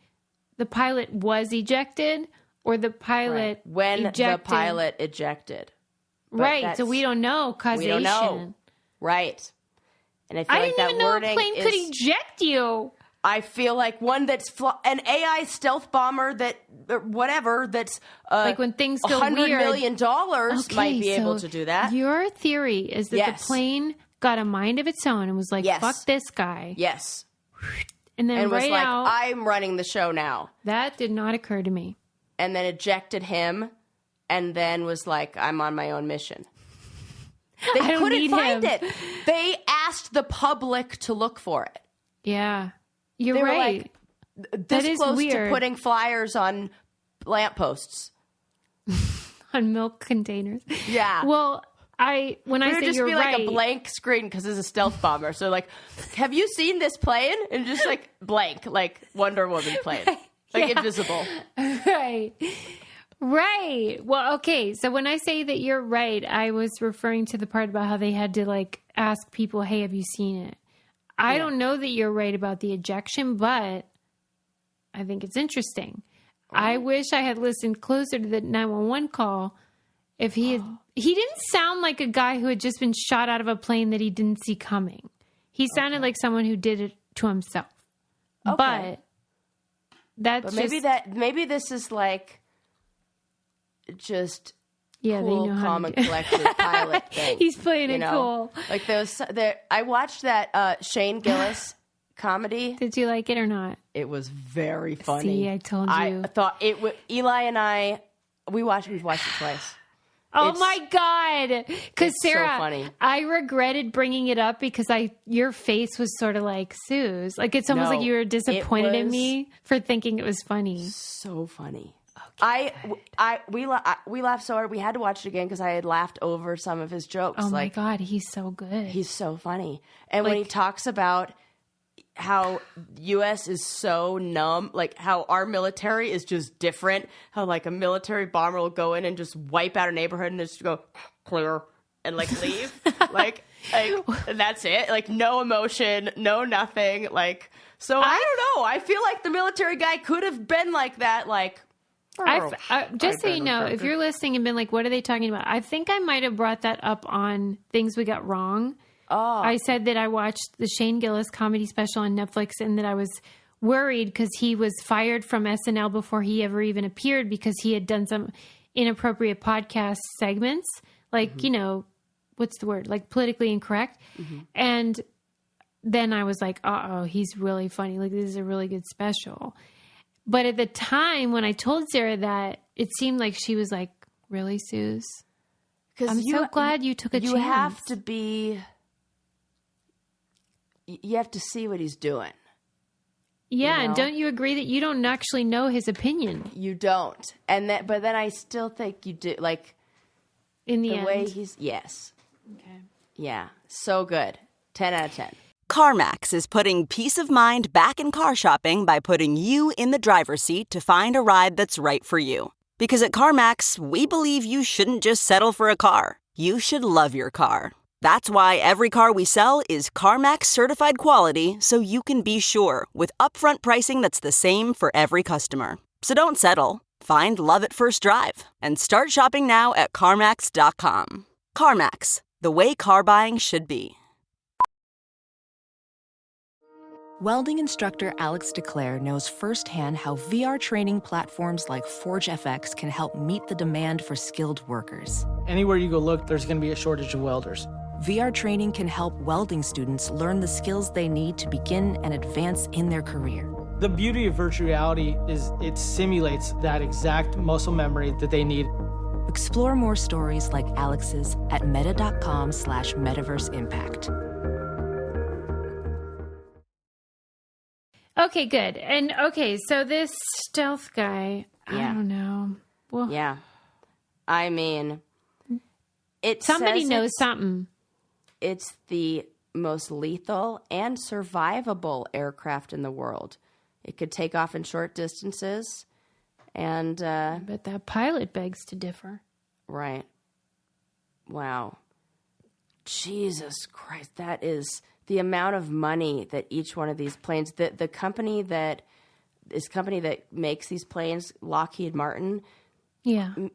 Speaker 1: The pilot was ejected, or the pilot
Speaker 2: when
Speaker 1: ejected.
Speaker 2: the pilot ejected. But
Speaker 1: right, so we don't know causation.
Speaker 2: We don't know. Right. And I feel like that
Speaker 1: didn't even know a plane could eject you.
Speaker 2: I feel like one that's an AI stealth bomber that whatever that's
Speaker 1: like when things go
Speaker 2: $100
Speaker 1: weird.
Speaker 2: million might be able to do that.
Speaker 1: Your theory is that the plane got a mind of its own and was like, fuck this guy.
Speaker 2: Yes.
Speaker 1: And then
Speaker 2: was like, I'm running the show now.
Speaker 1: That did not occur to me.
Speaker 2: And then ejected him and then was like, I'm on my own mission. They couldn't find it. They asked the public to look for it.
Speaker 1: Yeah. You're right.
Speaker 2: Like, this close to putting flyers on lampposts.
Speaker 1: On milk containers.
Speaker 2: Yeah.
Speaker 1: Well, when I say
Speaker 2: just
Speaker 1: you're
Speaker 2: be
Speaker 1: right,
Speaker 2: like a blank screen because it's a stealth bomber. So like, have you seen this plane? And just like blank, like Wonder Woman plane, like invisible.
Speaker 1: Right. Right. Well, okay. So when I say that you're right, I was referring to the part about how they had to like ask people, "Hey, have you seen it?" I don't know that you're right about the ejection, but I think it's interesting. I wish I had listened closer to the 911 call. If he didn't sound like a guy who had just been shot out of a plane that he didn't see coming. He sounded like someone who did it to himself. Okay. But
Speaker 2: maybe this is like just cool,
Speaker 1: they know
Speaker 2: calm, and collected pilot thing.
Speaker 1: He's playing it cool.
Speaker 2: Like I watched that Shane Gillis comedy.
Speaker 1: Did you like it or not?
Speaker 2: It was very funny.
Speaker 1: See, I told you.
Speaker 2: I thought it would. Eli and I, we've watched it twice.
Speaker 1: Oh my God. Because Sarah,
Speaker 2: so funny.
Speaker 1: I regretted bringing it up because your face was sort of like Sue's. Like it's almost like you were disappointed in me for thinking it was funny.
Speaker 2: So funny.
Speaker 1: Okay,
Speaker 2: we laughed so hard we had to watch it again because I had laughed over some of his jokes.
Speaker 1: Oh my God, he's so good.
Speaker 2: He's so funny. And when he talks about how U.S. is so numb, like how our military is just different, how like a military bomber will go in and just wipe out a neighborhood and just go clear and like leave, like and that's it, like no emotion, no nothing, like so I don't know. I feel like the military guy could have been like that, like.
Speaker 1: Just so you know, if you're listening and been like, what are they talking about? I think I might have brought that up on Things We Got Wrong.
Speaker 2: Oh.
Speaker 1: I said that I watched the Shane Gillis comedy special on Netflix and that I was worried because he was fired from SNL before he ever even appeared because he had done some inappropriate podcast segments. Like, you know, what's the word? Like politically incorrect. Mm-hmm. And then I was like, he's really funny. Like, this is a really good special. But at the time when I told Sarah that, it seemed like she was like, really, Suze? I'm so glad you took a chance.
Speaker 2: You have to be... You have to see what he's doing.
Speaker 1: Yeah,
Speaker 2: you know?
Speaker 1: And don't you agree that you don't actually know his opinion?
Speaker 2: You don't. But then I still think you do. Like,
Speaker 1: in the end.
Speaker 2: way he's... Yes.
Speaker 1: Okay.
Speaker 2: Yeah. So good. 10 out of 10.
Speaker 3: CarMax is putting peace of mind back in car shopping by putting you in the driver's seat to find a ride that's right for you. Because at CarMax, we believe you shouldn't just settle for a car. You should love your car. That's why every car we sell is CarMax certified quality, so you can be sure with upfront pricing that's the same for every customer. So don't settle. Find love at first drive and start shopping now at CarMax.com. CarMax, the way car buying should be.
Speaker 4: Welding instructor Alex DeClaire knows firsthand how VR training platforms like ForgeFX can help meet the demand for skilled workers.
Speaker 5: Anywhere you go look, there's going to be a shortage of welders.
Speaker 4: VR training can help welding students learn the skills they need to begin and advance in their career.
Speaker 5: The beauty of virtual reality is it simulates that exact muscle memory that they need.
Speaker 4: Explore more stories like Alex's at meta.com/metaverseimpact.
Speaker 1: Okay, good. And so this stealth guy, I don't know. Well,
Speaker 2: yeah. I mean,
Speaker 1: somebody knows something.
Speaker 2: It's the most lethal and survivable aircraft in the world. It could take off in short distances. And
Speaker 1: but that pilot begs to differ.
Speaker 2: Right. Wow. Jesus Christ, that is the amount of money that each one of these planes, the company that this company that makes these planes, Lockheed Martin,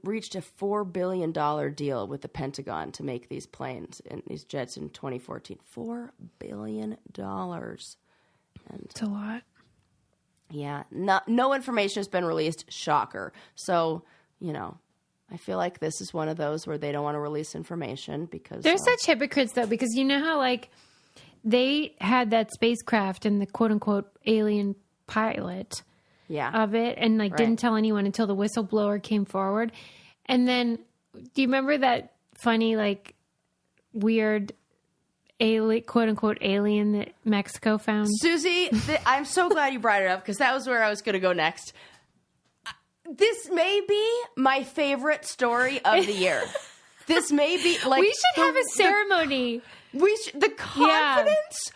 Speaker 2: reached a $4 billion deal with the Pentagon to make these planes and these jets in 2014. $4 billion.
Speaker 1: It's a lot.
Speaker 2: Yeah. No information has been released. Shocker. So, I feel like this is one of those where they don't want to release information because...
Speaker 1: They're such hypocrites, though, because you know how, like, they had that spacecraft and the quote-unquote alien pilot of it and, like, didn't tell anyone until the whistleblower came forward. And then, do you remember that funny, like, weird quote-unquote alien that Mexico found?
Speaker 2: Susie, I'm so glad you brought it up because that was where I was going to go next. This may be my favorite story of the year. This may be like...
Speaker 1: We should have a ceremony.
Speaker 2: The confidence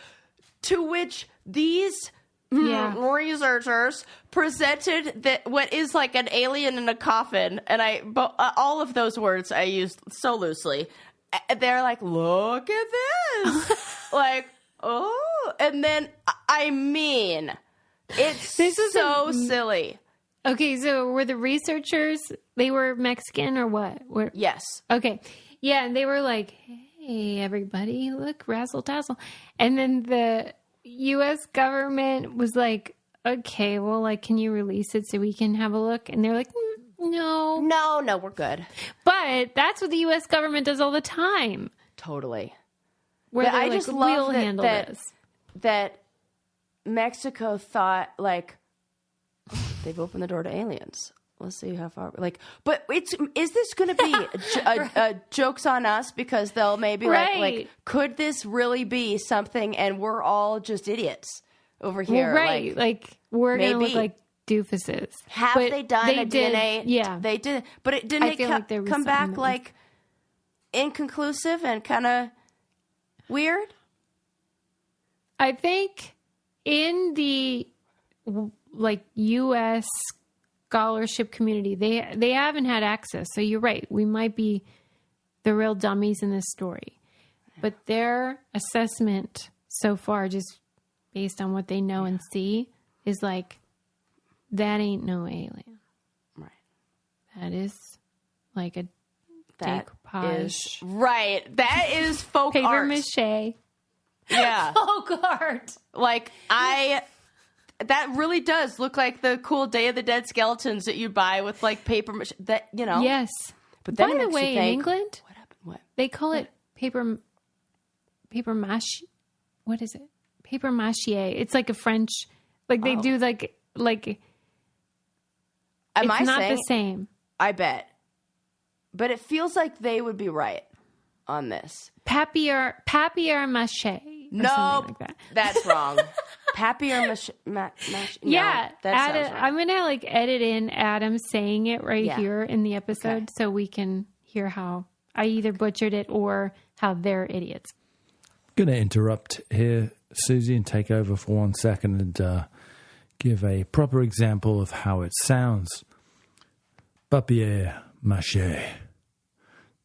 Speaker 2: to which these researchers presented that what is like an alien in a coffin, and all of those words I used so loosely. They're like, look at this. Like, oh. And then, I mean, this is so silly.
Speaker 1: Okay, so were the researchers, they were Mexican or what?
Speaker 2: Yes.
Speaker 1: Okay. Yeah, and they were like, hey, everybody, look, razzle dazzle. And then the U.S. government was like, okay, well, like, can you release it so we can have a look? And they're like, no.
Speaker 2: No, we're good.
Speaker 1: But that's what the U.S. government does all the time.
Speaker 2: Totally.
Speaker 1: Where I just love
Speaker 2: that Mexico thought, like, they've opened the door to aliens. Let's see how far. Like, but is this going to be a jokes on us because they'll maybe like, could this really be something? And we're all just idiots over here.
Speaker 1: Well, right. Like we're going to look like doofuses.
Speaker 2: Have they done a DNA?
Speaker 1: Yeah,
Speaker 2: they did. But it didn't come back like inconclusive and kind of weird.
Speaker 1: I think in the like U.S. scholarship community, they haven't had access. So you're right. We might be the real dummies in this story. But their assessment so far, just based on what they know and see, is like, that ain't no alien.
Speaker 2: Right.
Speaker 1: That is like a decoupage.
Speaker 2: Right. That is folk
Speaker 1: paper
Speaker 2: art.
Speaker 1: Mache.
Speaker 2: Yeah.
Speaker 1: Folk art.
Speaker 2: Like, that really does look like the cool Day of the Dead skeletons that you buy with like paper mache. That
Speaker 1: Yes.
Speaker 2: But then
Speaker 1: by the way, in England,
Speaker 2: what happened? What
Speaker 1: they call it paper mache. What is it? Paper mache. It's like a French. Like they do like.
Speaker 2: Am
Speaker 1: it's
Speaker 2: I
Speaker 1: not
Speaker 2: saying,
Speaker 1: the same.
Speaker 2: I bet. But it feels like they would be right on this.
Speaker 1: Papier mache.
Speaker 2: No,
Speaker 1: like
Speaker 2: that's wrong. Papier mache. No,
Speaker 1: yeah,
Speaker 2: that sounds right.
Speaker 1: I'm gonna like edit in Adam saying it here in the episode so we can hear how I either butchered it or how they're idiots.
Speaker 6: I'm going to interrupt here, Susie, and take over for 1 second and give a proper example of how it sounds. Papier mache.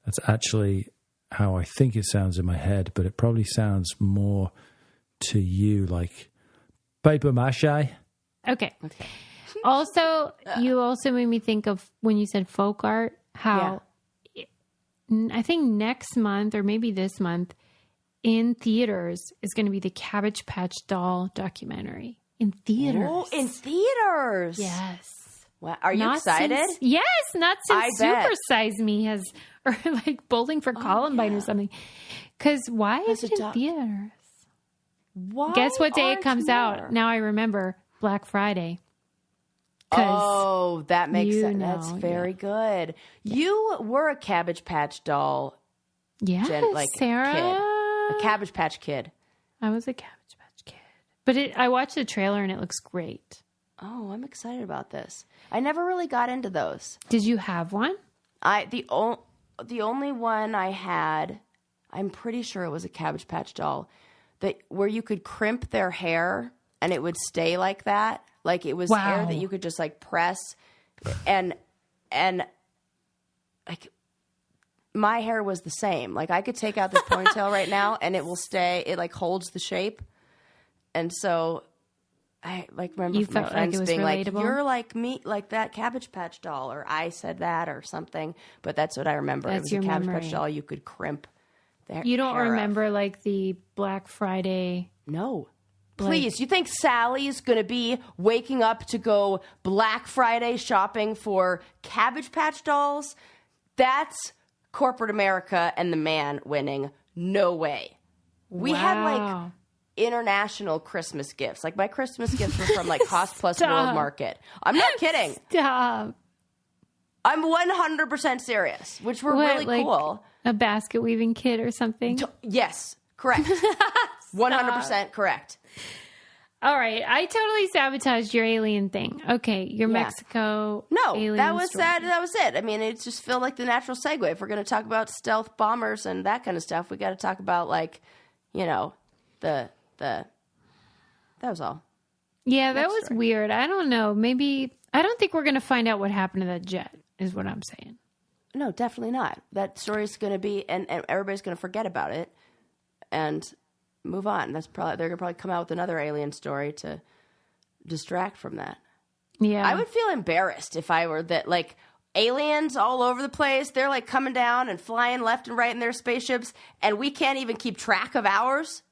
Speaker 6: That's actually how I think it sounds in my head, but it probably sounds more to you like paper mache.
Speaker 1: Okay. Also, you also made me think of when you said folk art, how I think next month or maybe this month in theaters is going to be the Cabbage Patch Doll documentary. In theaters.
Speaker 2: Oh, in theaters.
Speaker 1: Yes.
Speaker 2: Well, are you excited?
Speaker 1: Yes, not since Super Size Me has, or like Bowling for Columbine or something. Because why is it in theaters?
Speaker 2: Why?
Speaker 1: Guess what day it comes out? Now I remember Black Friday.
Speaker 2: Oh, that makes sense. That's very good. You were a Cabbage Patch Doll.
Speaker 1: Yes, Sarah.
Speaker 2: Kid. A Cabbage Patch Kid.
Speaker 1: I was a Cabbage Patch Kid. But I watched the trailer and it looks great.
Speaker 2: Oh, I'm excited about this. I never really got into those.
Speaker 1: Did you have one?
Speaker 2: The only one I had, I'm pretty sure it was a Cabbage Patch Doll, where you could crimp their hair and it would stay like that. Like it was hair that you could just like press and like my hair was the same. Like I could take out this ponytail right now and it will stay. It like holds the shape. And so I remember
Speaker 1: You
Speaker 2: from my
Speaker 1: felt like
Speaker 2: friends
Speaker 1: it was
Speaker 2: being
Speaker 1: relatable?
Speaker 2: like, "You're like me, like that Cabbage Patch doll," or "I said that," or something. But that's what I remember.
Speaker 1: That's
Speaker 2: it was
Speaker 1: your
Speaker 2: a Cabbage
Speaker 1: memory.
Speaker 2: Patch doll you could crimp.
Speaker 1: You don't
Speaker 2: hair of.
Speaker 1: remember like the Black Friday?
Speaker 2: No. Please, you think Sally's going to be waking up to go Black Friday shopping for Cabbage Patch dolls? That's corporate America and the man winning. No way. We had like international Christmas gifts. Like my Christmas gifts were from like Cost Plus World Market. I'm not kidding.
Speaker 1: Stop.
Speaker 2: I'm 100% serious, which were really
Speaker 1: like
Speaker 2: cool.
Speaker 1: A basket weaving kit or something?
Speaker 2: Yes, correct. 100% correct.
Speaker 1: All right, I totally sabotaged your alien thing. Okay, your Mexico.
Speaker 2: No,
Speaker 1: alien
Speaker 2: that was
Speaker 1: story.
Speaker 2: that. That was it. I mean, it just felt like the natural segue. If we're going to talk about stealth bombers and that kind of stuff, we got to talk about like, you know, the. That was all.
Speaker 1: Yeah, that
Speaker 2: Next
Speaker 1: was
Speaker 2: story.
Speaker 1: weird. I don't know. Maybe I don't think we're going to find out what happened to that jet. Is what I'm saying.
Speaker 2: No, definitely not. That story's going to be, and everybody's going to forget about it and move on. That's probably they're going to probably come out with another alien story to distract from that.
Speaker 1: Yeah,
Speaker 2: I would feel embarrassed if I were that, like, aliens all over the place. They're like coming down and flying left and right in their spaceships, and we can't even keep track of ours.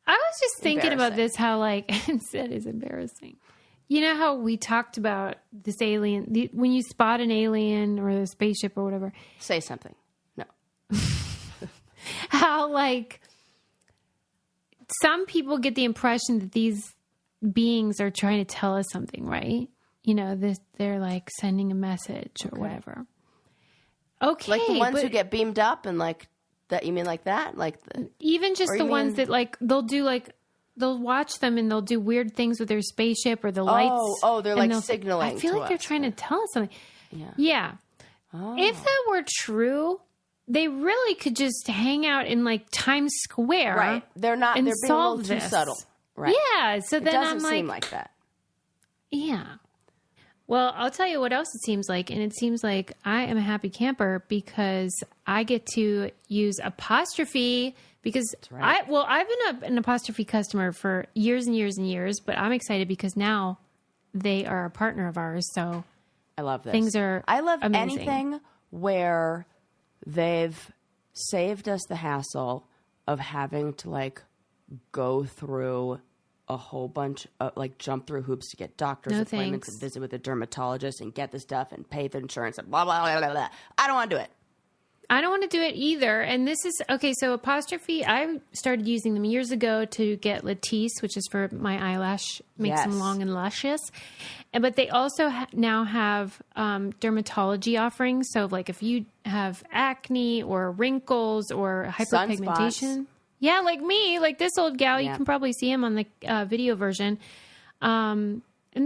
Speaker 1: I was just thinking about this, how like it is embarrassing. You know how we talked about this alien, when you spot an alien or a spaceship or whatever.
Speaker 2: Say something. No.
Speaker 1: How like some people get the impression that these beings are trying to tell us something, right? You know, they're like sending a message or whatever. Okay.
Speaker 2: Like the ones who get beamed up and like that, you mean like that? Like
Speaker 1: even just the ones that like they'll watch them and they'll do weird things with their spaceship or the lights.
Speaker 2: Oh, they're like signaling.
Speaker 1: I feel like they're trying to tell us something. Yeah.
Speaker 2: Oh.
Speaker 1: If that were true, they really could just hang out in like Times Square.
Speaker 2: Right. They're not,
Speaker 1: and
Speaker 2: they're being a little
Speaker 1: solve
Speaker 2: too
Speaker 1: this.
Speaker 2: subtle. Right.
Speaker 1: Yeah. So
Speaker 2: It
Speaker 1: then
Speaker 2: doesn't
Speaker 1: I'm like,
Speaker 2: seem like that.
Speaker 1: yeah. Well, I'll tell you what else it seems like. And it seems like I am a happy camper because I get to use apostrophe because I've been an apostrophe customer for years and years and years, but I'm excited because now they are a partner of ours. So
Speaker 2: I love this.
Speaker 1: Things are
Speaker 2: I love
Speaker 1: amazing.
Speaker 2: anything where they've saved us the hassle of having to like go through a whole bunch of like jump through hoops to get doctor's appointments and visit with a dermatologist and get the stuff and pay the insurance and blah, blah, blah, blah, blah. I don't want to do it.
Speaker 1: I don't want to do it either. And this is, okay, so apostrophe, I started using them years ago to get Latisse, which is for my eyelash, makes them long and luscious. But they also now have dermatology offerings. So like if you have acne or wrinkles or hyperpigmentation. Yeah, like me, like this old gal, you can probably see him on the video version. And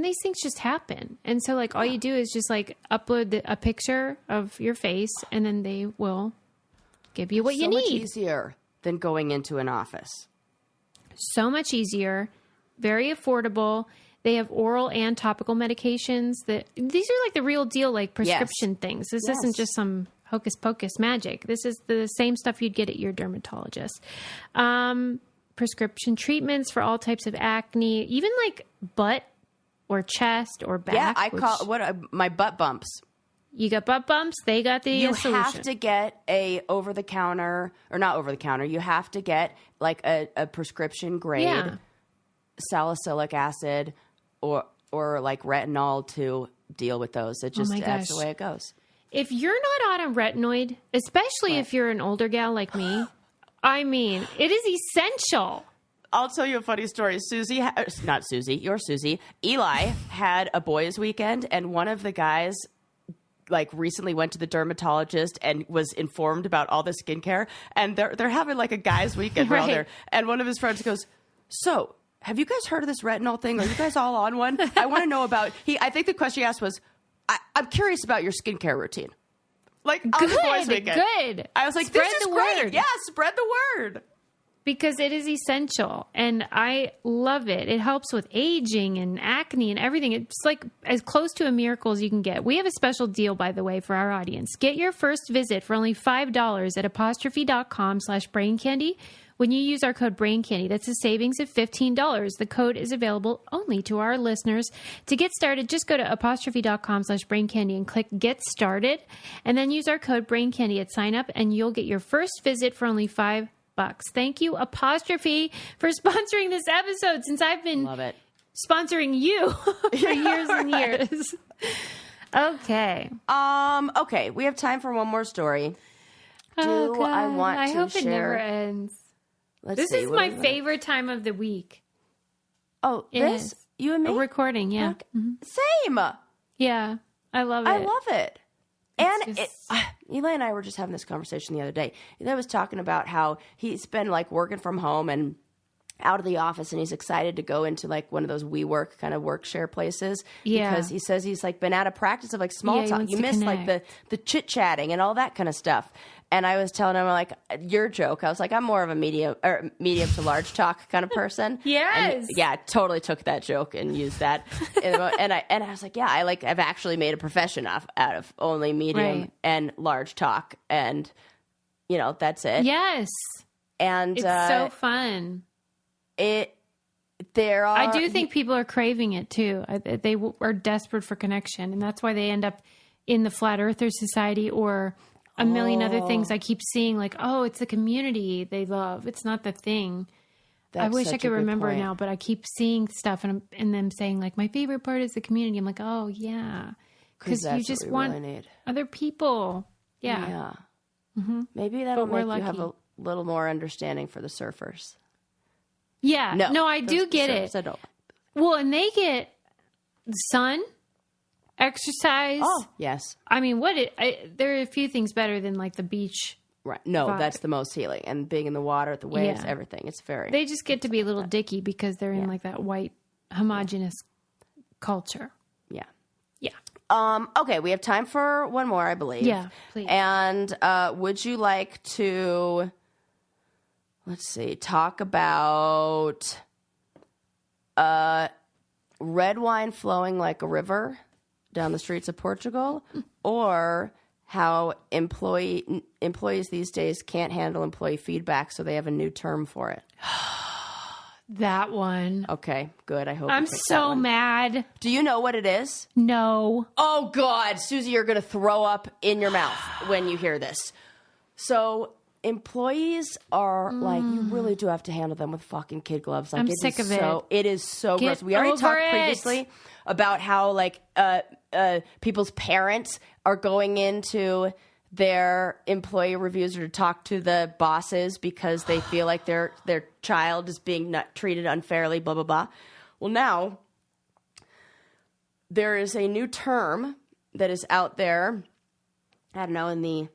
Speaker 1: these things just happen. And so like all you do is just like upload a picture of your face and then they will give you what you need.
Speaker 2: So much easier than going into an office.
Speaker 1: So much easier, very affordable. They have oral and topical medications that these are like the real deal, like prescription things. This isn't just some hocus pocus magic. This is the same stuff you'd get at your dermatologist. Prescription treatments for all types of acne, even like butt or chest or back.
Speaker 2: Yeah, I call my butt bumps.
Speaker 1: You got butt bumps, they got the solution.
Speaker 2: Have to get a over the counter or not over the counter. You have to get like a prescription grade salicylic acid or like retinol to deal with those. It just that's the way it goes.
Speaker 1: If you're not on a retinoid, especially if you're an older gal like me, I mean, it is essential.
Speaker 2: I'll tell you a funny story. Eli had a boys' weekend, and one of the guys like recently went to the dermatologist and was informed about all the skincare, and they're having like a guys' weekend around there. And one of his friends goes, "So, have you guys heard of this retinol thing? Are you guys all on one? I want to know about." I think the question he asked was, "I'm curious about your skincare routine." Like on the boys' weekend.
Speaker 1: Good.
Speaker 2: I was like,
Speaker 1: spread
Speaker 2: "This is
Speaker 1: the
Speaker 2: great.
Speaker 1: word.
Speaker 2: Yeah, spread the word."
Speaker 1: Because it is essential, and I love it. It helps with aging and acne and everything. It's like as close to a miracle as you can get. We have a special deal, by the way, for our audience. Get your first visit for only $5 at apostrophe.com/braincandy when you use our code BRAINCANDY, that's a savings of $15. The code is available only to our listeners. To get started, just go to apostrophe.com/braincandy and click Get Started, and then use our code BRAINCANDY at sign up, and you'll get your first visit for only $5. Thank you, Apostrophe, for sponsoring this episode, since I've been sponsoring you for years and years. Okay.
Speaker 2: Okay, we have time for one more story. I
Speaker 1: hope it never ends. This is my favorite time of the week.
Speaker 2: Oh, this? You and me?
Speaker 1: Recording, yeah.
Speaker 2: Okay. Same.
Speaker 1: Yeah, I love it.
Speaker 2: I love it. And Eli and I were just having this conversation the other day. Eli was talking about how he's been like working from home and out of the office, and he's excited to go into like one of those WeWork kind of work share places.
Speaker 1: Yeah.
Speaker 2: Because he says he's like been out of practice of like small talk. You miss like the chit chatting and all that kind of stuff. And I was telling him, like, your joke. I was like, I'm more of a medium to large talk kind of person.
Speaker 1: Yes.
Speaker 2: And, totally took that joke and used that. and I was like, I've actually made a profession out of only medium and large talk, and that's it.
Speaker 1: Yes.
Speaker 2: And
Speaker 1: it's so fun.
Speaker 2: I do
Speaker 1: think people are craving it too. They are desperate for connection, and that's why they end up in the Flat Earther Society or a million other things. I keep seeing like, it's the community they love. It's not the thing. I wish I could remember now, but I keep seeing stuff and them saying like, my favorite part is the community. I'm like, oh yeah, because you just want really other people. Yeah.
Speaker 2: Yeah. Mm-hmm. Maybe that'll make you have a little more understanding for the surfers.
Speaker 1: Yeah. No, I do get it.
Speaker 2: I don't.
Speaker 1: Well, and they get sun, exercise.
Speaker 2: Oh, yes.
Speaker 1: I mean, there are a few things better than like the beach.
Speaker 2: Right. No, that's the most healing. And being in the water, the waves, everything. It's
Speaker 1: They just get to be a little dicky because they're in like that white homogenous culture.
Speaker 2: Yeah.
Speaker 1: Yeah.
Speaker 2: Okay, we have time for one more, I believe.
Speaker 1: Yeah, please.
Speaker 2: And would you like to, talk about red wine flowing like a river down the streets of Portugal, or how employees these days can't handle employee feedback, so they have a new term for it?
Speaker 1: That one.
Speaker 2: Okay, good. I hope
Speaker 1: I'm so mad.
Speaker 2: Do you know what it is?
Speaker 1: No.
Speaker 2: Oh, God. Susie, you're going to throw up in your mouth when you hear this. So employees are like, you really do have to handle them with fucking kid gloves. Like,
Speaker 1: I'm sick of it.
Speaker 2: It is so
Speaker 1: Get
Speaker 2: gross. We already talked previously about how like people's parents are going into their employee reviews or to talk to the bosses because they feel like their child is being treated unfairly, blah, blah, blah. Well, now there is a new term that is out there, I don't know, in the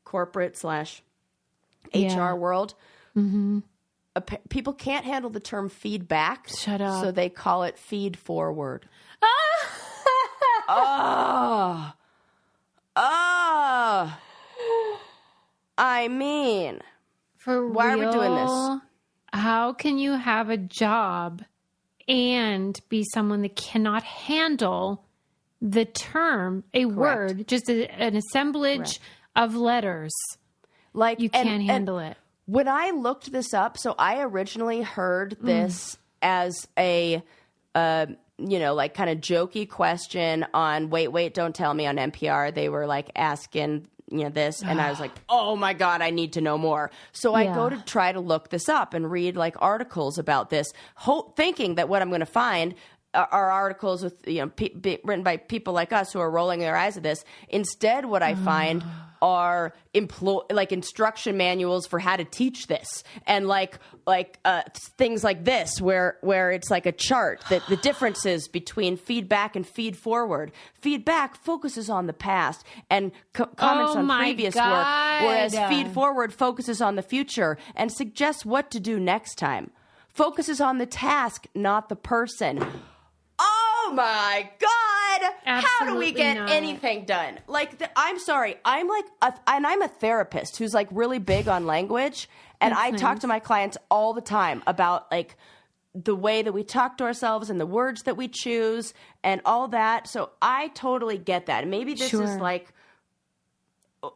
Speaker 2: corporate / HR world. Mm-hmm. People can't handle the term feedback.
Speaker 1: Shut up.
Speaker 2: So they call it feedforward. I mean, why are we doing this?
Speaker 1: How can you have a job and be someone that cannot handle the term, word, just an assemblage of letters? Like you can't handle it.
Speaker 2: When I looked this up, so I originally heard this as a like kind of jokey question on Wait, Don't Tell Me on NPR. They were like asking, this, and I was like, oh my God, I need to know more. So I go to try to look this up and read like articles about this, thinking that what I'm going to find are articles with, written by people like us who are rolling their eyes at this. Instead, what I find are instruction manuals for how to teach this, and things like this where it's like a chart that the differences between feedback and feed forward. Feedback focuses on the past and comments on previous work, whereas feed forward focuses on the future and suggests what to do next time. Focuses on the task, not the person. Oh my God!
Speaker 1: Absolutely
Speaker 2: how do we get anything done? I'm sorry. I'm a therapist who's like really big on language, and I talk to my clients all the time about like the way that we talk to ourselves and the words that we choose and all that. So I totally get that. And maybe this is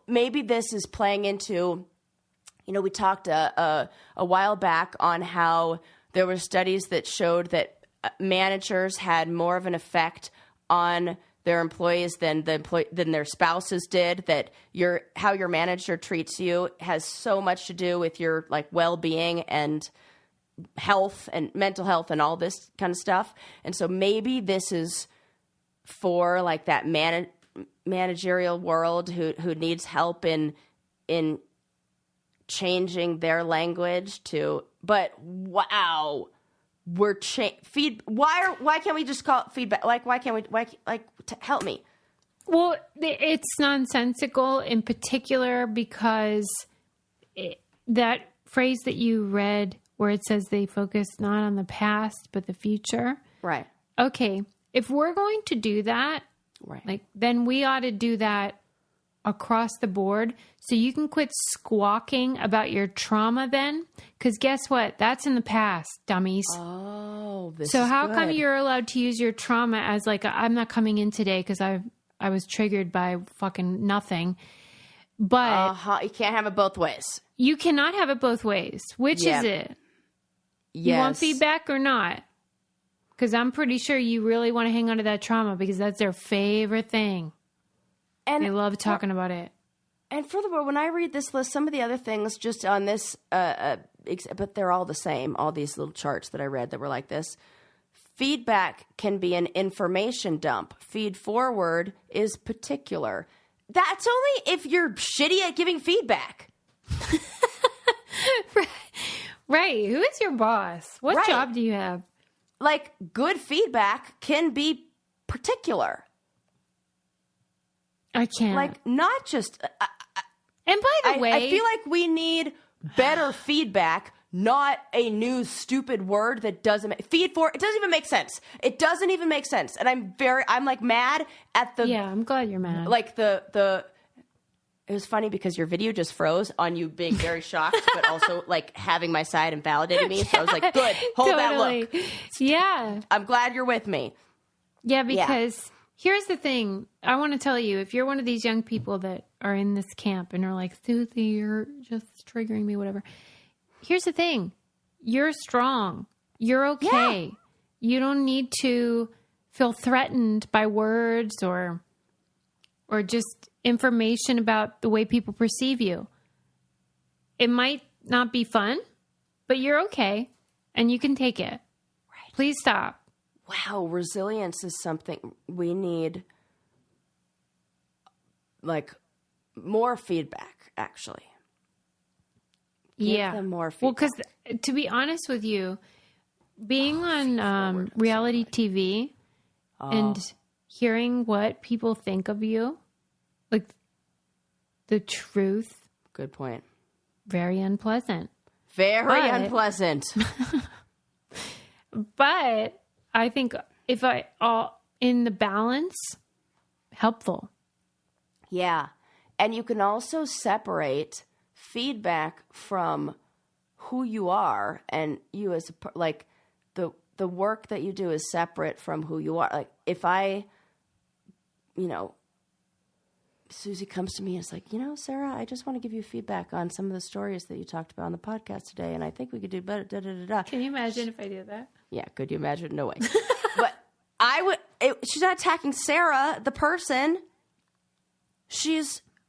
Speaker 2: maybe this is playing into, we talked a while back on how there were studies that showed that managers had more of an effect on their employees than their spouses did. That how your manager treats you has so much to do with your like well-being and health and mental health and all this kind of stuff. And so maybe this is for like that managerial world who needs help in changing their language to. But wow. Why can't we just call it feedback? Like, why can't we, help me.
Speaker 1: Well, it's nonsensical in particular because that phrase that you read where it says they focus not on the past, but the future.
Speaker 2: Right.
Speaker 1: Okay. If we're going to do that,
Speaker 2: right,
Speaker 1: then we ought to do that across the board. So you can quit squawking about your trauma then, because guess what? That's in the past, dummies.
Speaker 2: Oh,
Speaker 1: so how
Speaker 2: good.
Speaker 1: come you're allowed to use your trauma as like, I'm not coming in today because I was triggered by fucking nothing. But
Speaker 2: you can't have it both ways.
Speaker 1: You cannot have it both ways. Which is it?
Speaker 2: Yes.
Speaker 1: You want feedback or not? Because I'm pretty sure you really want to hang on to that trauma because that's their favorite thing. And they love talking about it.
Speaker 2: And furthermore, when I read this list, some of the other things just on this, but they're all the same, all these little charts that I read that were like this. Feedback can be an information dump. Feed forward is particular. That's only if you're shitty at giving feedback.
Speaker 1: Right. Who is your boss? What job do you have?
Speaker 2: Like, good feedback can be particular.
Speaker 1: I can't.
Speaker 2: Like, not just...
Speaker 1: and by the way...
Speaker 2: I feel like we need better feedback, not a new stupid word that doesn't... Feed forward. It doesn't even make sense. It doesn't even make sense. And I'm like mad at the...
Speaker 1: Yeah, I'm glad you're mad.
Speaker 2: Like the... It was funny because your video just froze on you being very shocked, but also like having my side and validating me. So I was like, good, hold
Speaker 1: totally.
Speaker 2: that look.
Speaker 1: Yeah.
Speaker 2: I'm glad you're with me.
Speaker 1: Yeah, because here's the thing. I want to tell you, if you're one of these young people that are in this camp and are like, Susie, you're just triggering me, whatever. Here's the thing. You're strong. You're okay. Yeah. You don't need to feel threatened by words or just information about the way people perceive you. It might not be fun, but you're okay and you can take it. Right. Please stop.
Speaker 2: Wow, resilience is something we need, like, more feedback, actually. Give them more feedback.
Speaker 1: Well, because to be honest with you, being on reality TV and hearing what people think of you, like the truth.
Speaker 2: Good point.
Speaker 1: Very unpleasant.
Speaker 2: Very unpleasant.
Speaker 1: But I think if in the balance, helpful.
Speaker 2: Yeah. And you can also separate feedback from who you are, and you as like the work that you do is separate from who you are. Like if Susie comes to me and is like, Sarah, I just want to give you feedback on some of the stories that you talked about on the podcast today, and I think we could do better. Da, da, da, da.
Speaker 1: Can you imagine if I did that?
Speaker 2: Yeah, could you imagine? No way. But she's not attacking Sarah, the person.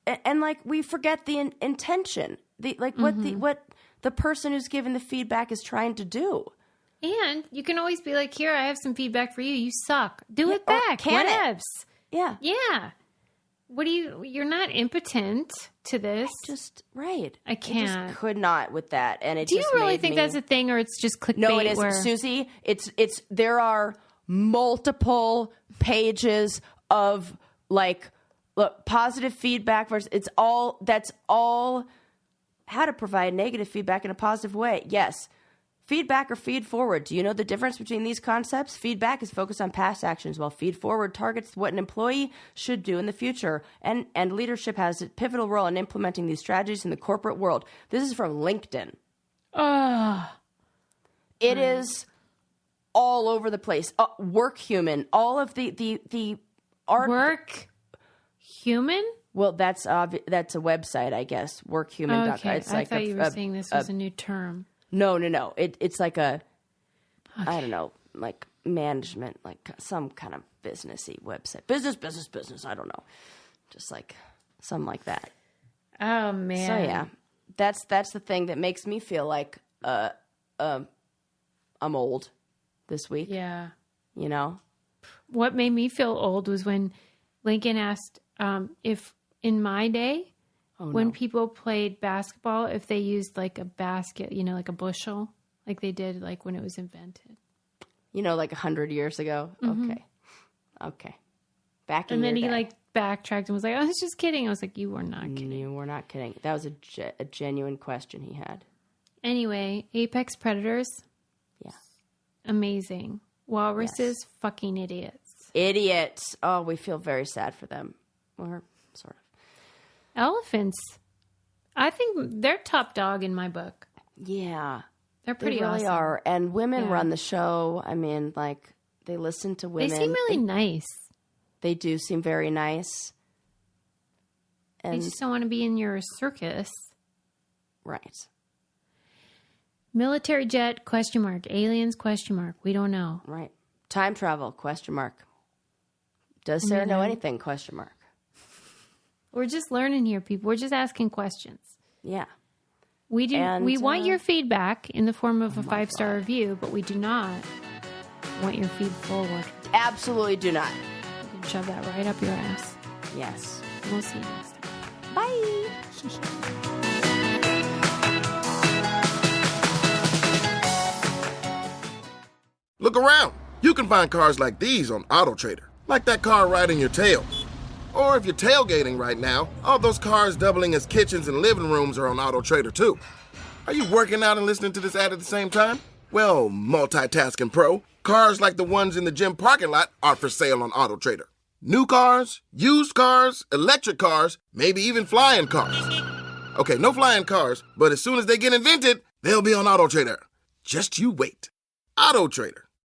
Speaker 2: And like we forget the intention, what the person who's giving the feedback is trying to do.
Speaker 1: And you can always be like, here, I have some feedback for you. You suck. Do it back. Whatevs.
Speaker 2: Yeah.
Speaker 1: Yeah. You're not impotent to this. I can't.
Speaker 2: I just could not with that. And
Speaker 1: do you really think that's a thing, or it's just clickbait?
Speaker 2: No, it isn't, Susie. It's there are multiple pages of like, look, positive feedback versus that's all how to provide negative feedback in a positive way. Yes. Feedback or feed forward. Do you know the difference between these concepts? Feedback is focused on past actions, while feed forward targets what an employee should do in the future. And leadership has a pivotal role in implementing these strategies in the corporate world. This is from LinkedIn. It is all over the place. Work human. All of the art.
Speaker 1: Work human?
Speaker 2: Well, that's a website, I guess. Workhuman.com.
Speaker 1: Okay,
Speaker 2: It's
Speaker 1: I thought you were saying this was a new term.
Speaker 2: No. It's like I don't know, like management, like some kind of businessy website. Business. I don't know. Just like something like that.
Speaker 1: Oh, man.
Speaker 2: So, yeah. That's the thing that makes me feel like I'm old this week.
Speaker 1: Yeah.
Speaker 2: You know?
Speaker 1: What made me feel old was when Lincoln asked if in my day, when people played basketball, if they used like a basket, like a bushel, like they did like when it was invented.
Speaker 2: Like 100 years ago?
Speaker 1: Mm-hmm.
Speaker 2: Okay. Back in
Speaker 1: And then he
Speaker 2: day.
Speaker 1: like backtracked and was like, I was just kidding. I was like, you were not kidding.
Speaker 2: You were not kidding. That was a genuine question he had.
Speaker 1: Anyway, apex predators.
Speaker 2: Yeah.
Speaker 1: Amazing. Walruses, fucking idiots.
Speaker 2: Idiots. Oh, we feel very sad for them. Or sort of.
Speaker 1: Elephants. I think they're top dog in my book.
Speaker 2: Yeah.
Speaker 1: They're pretty
Speaker 2: They really
Speaker 1: awesome.
Speaker 2: are. And women run the show. I mean, like, they listen to women.
Speaker 1: They seem really nice.
Speaker 2: They do seem very nice.
Speaker 1: They
Speaker 2: And
Speaker 1: just don't want to be in your circus.
Speaker 2: right.
Speaker 1: Military jet, ? Aliens, ? We don't know.
Speaker 2: Right. Time travel, ? Does Sarah know anything, ?
Speaker 1: We're just learning here, people. We're just asking questions.
Speaker 2: Yeah.
Speaker 1: We do.
Speaker 2: And,
Speaker 1: we want your feedback in the form of a 5-star review, but we do not want your feed forward.
Speaker 2: Absolutely do not.
Speaker 1: You can shove that right up your ass.
Speaker 2: Yes.
Speaker 1: We'll see you next time.
Speaker 2: Bye.
Speaker 7: Look around. You can find cars like these on AutoTrader, like that car riding your tail. Or if you're tailgating right now, all those cars doubling as kitchens and living rooms are on AutoTrader too. Are you working out and listening to this ad at the same time? Well, multitasking pro, cars like the ones in the gym parking lot are for sale on AutoTrader. New cars, used cars, electric cars, maybe even flying cars. Okay, no flying cars, but as soon as they get invented, they'll be on AutoTrader. Just you wait. AutoTrader.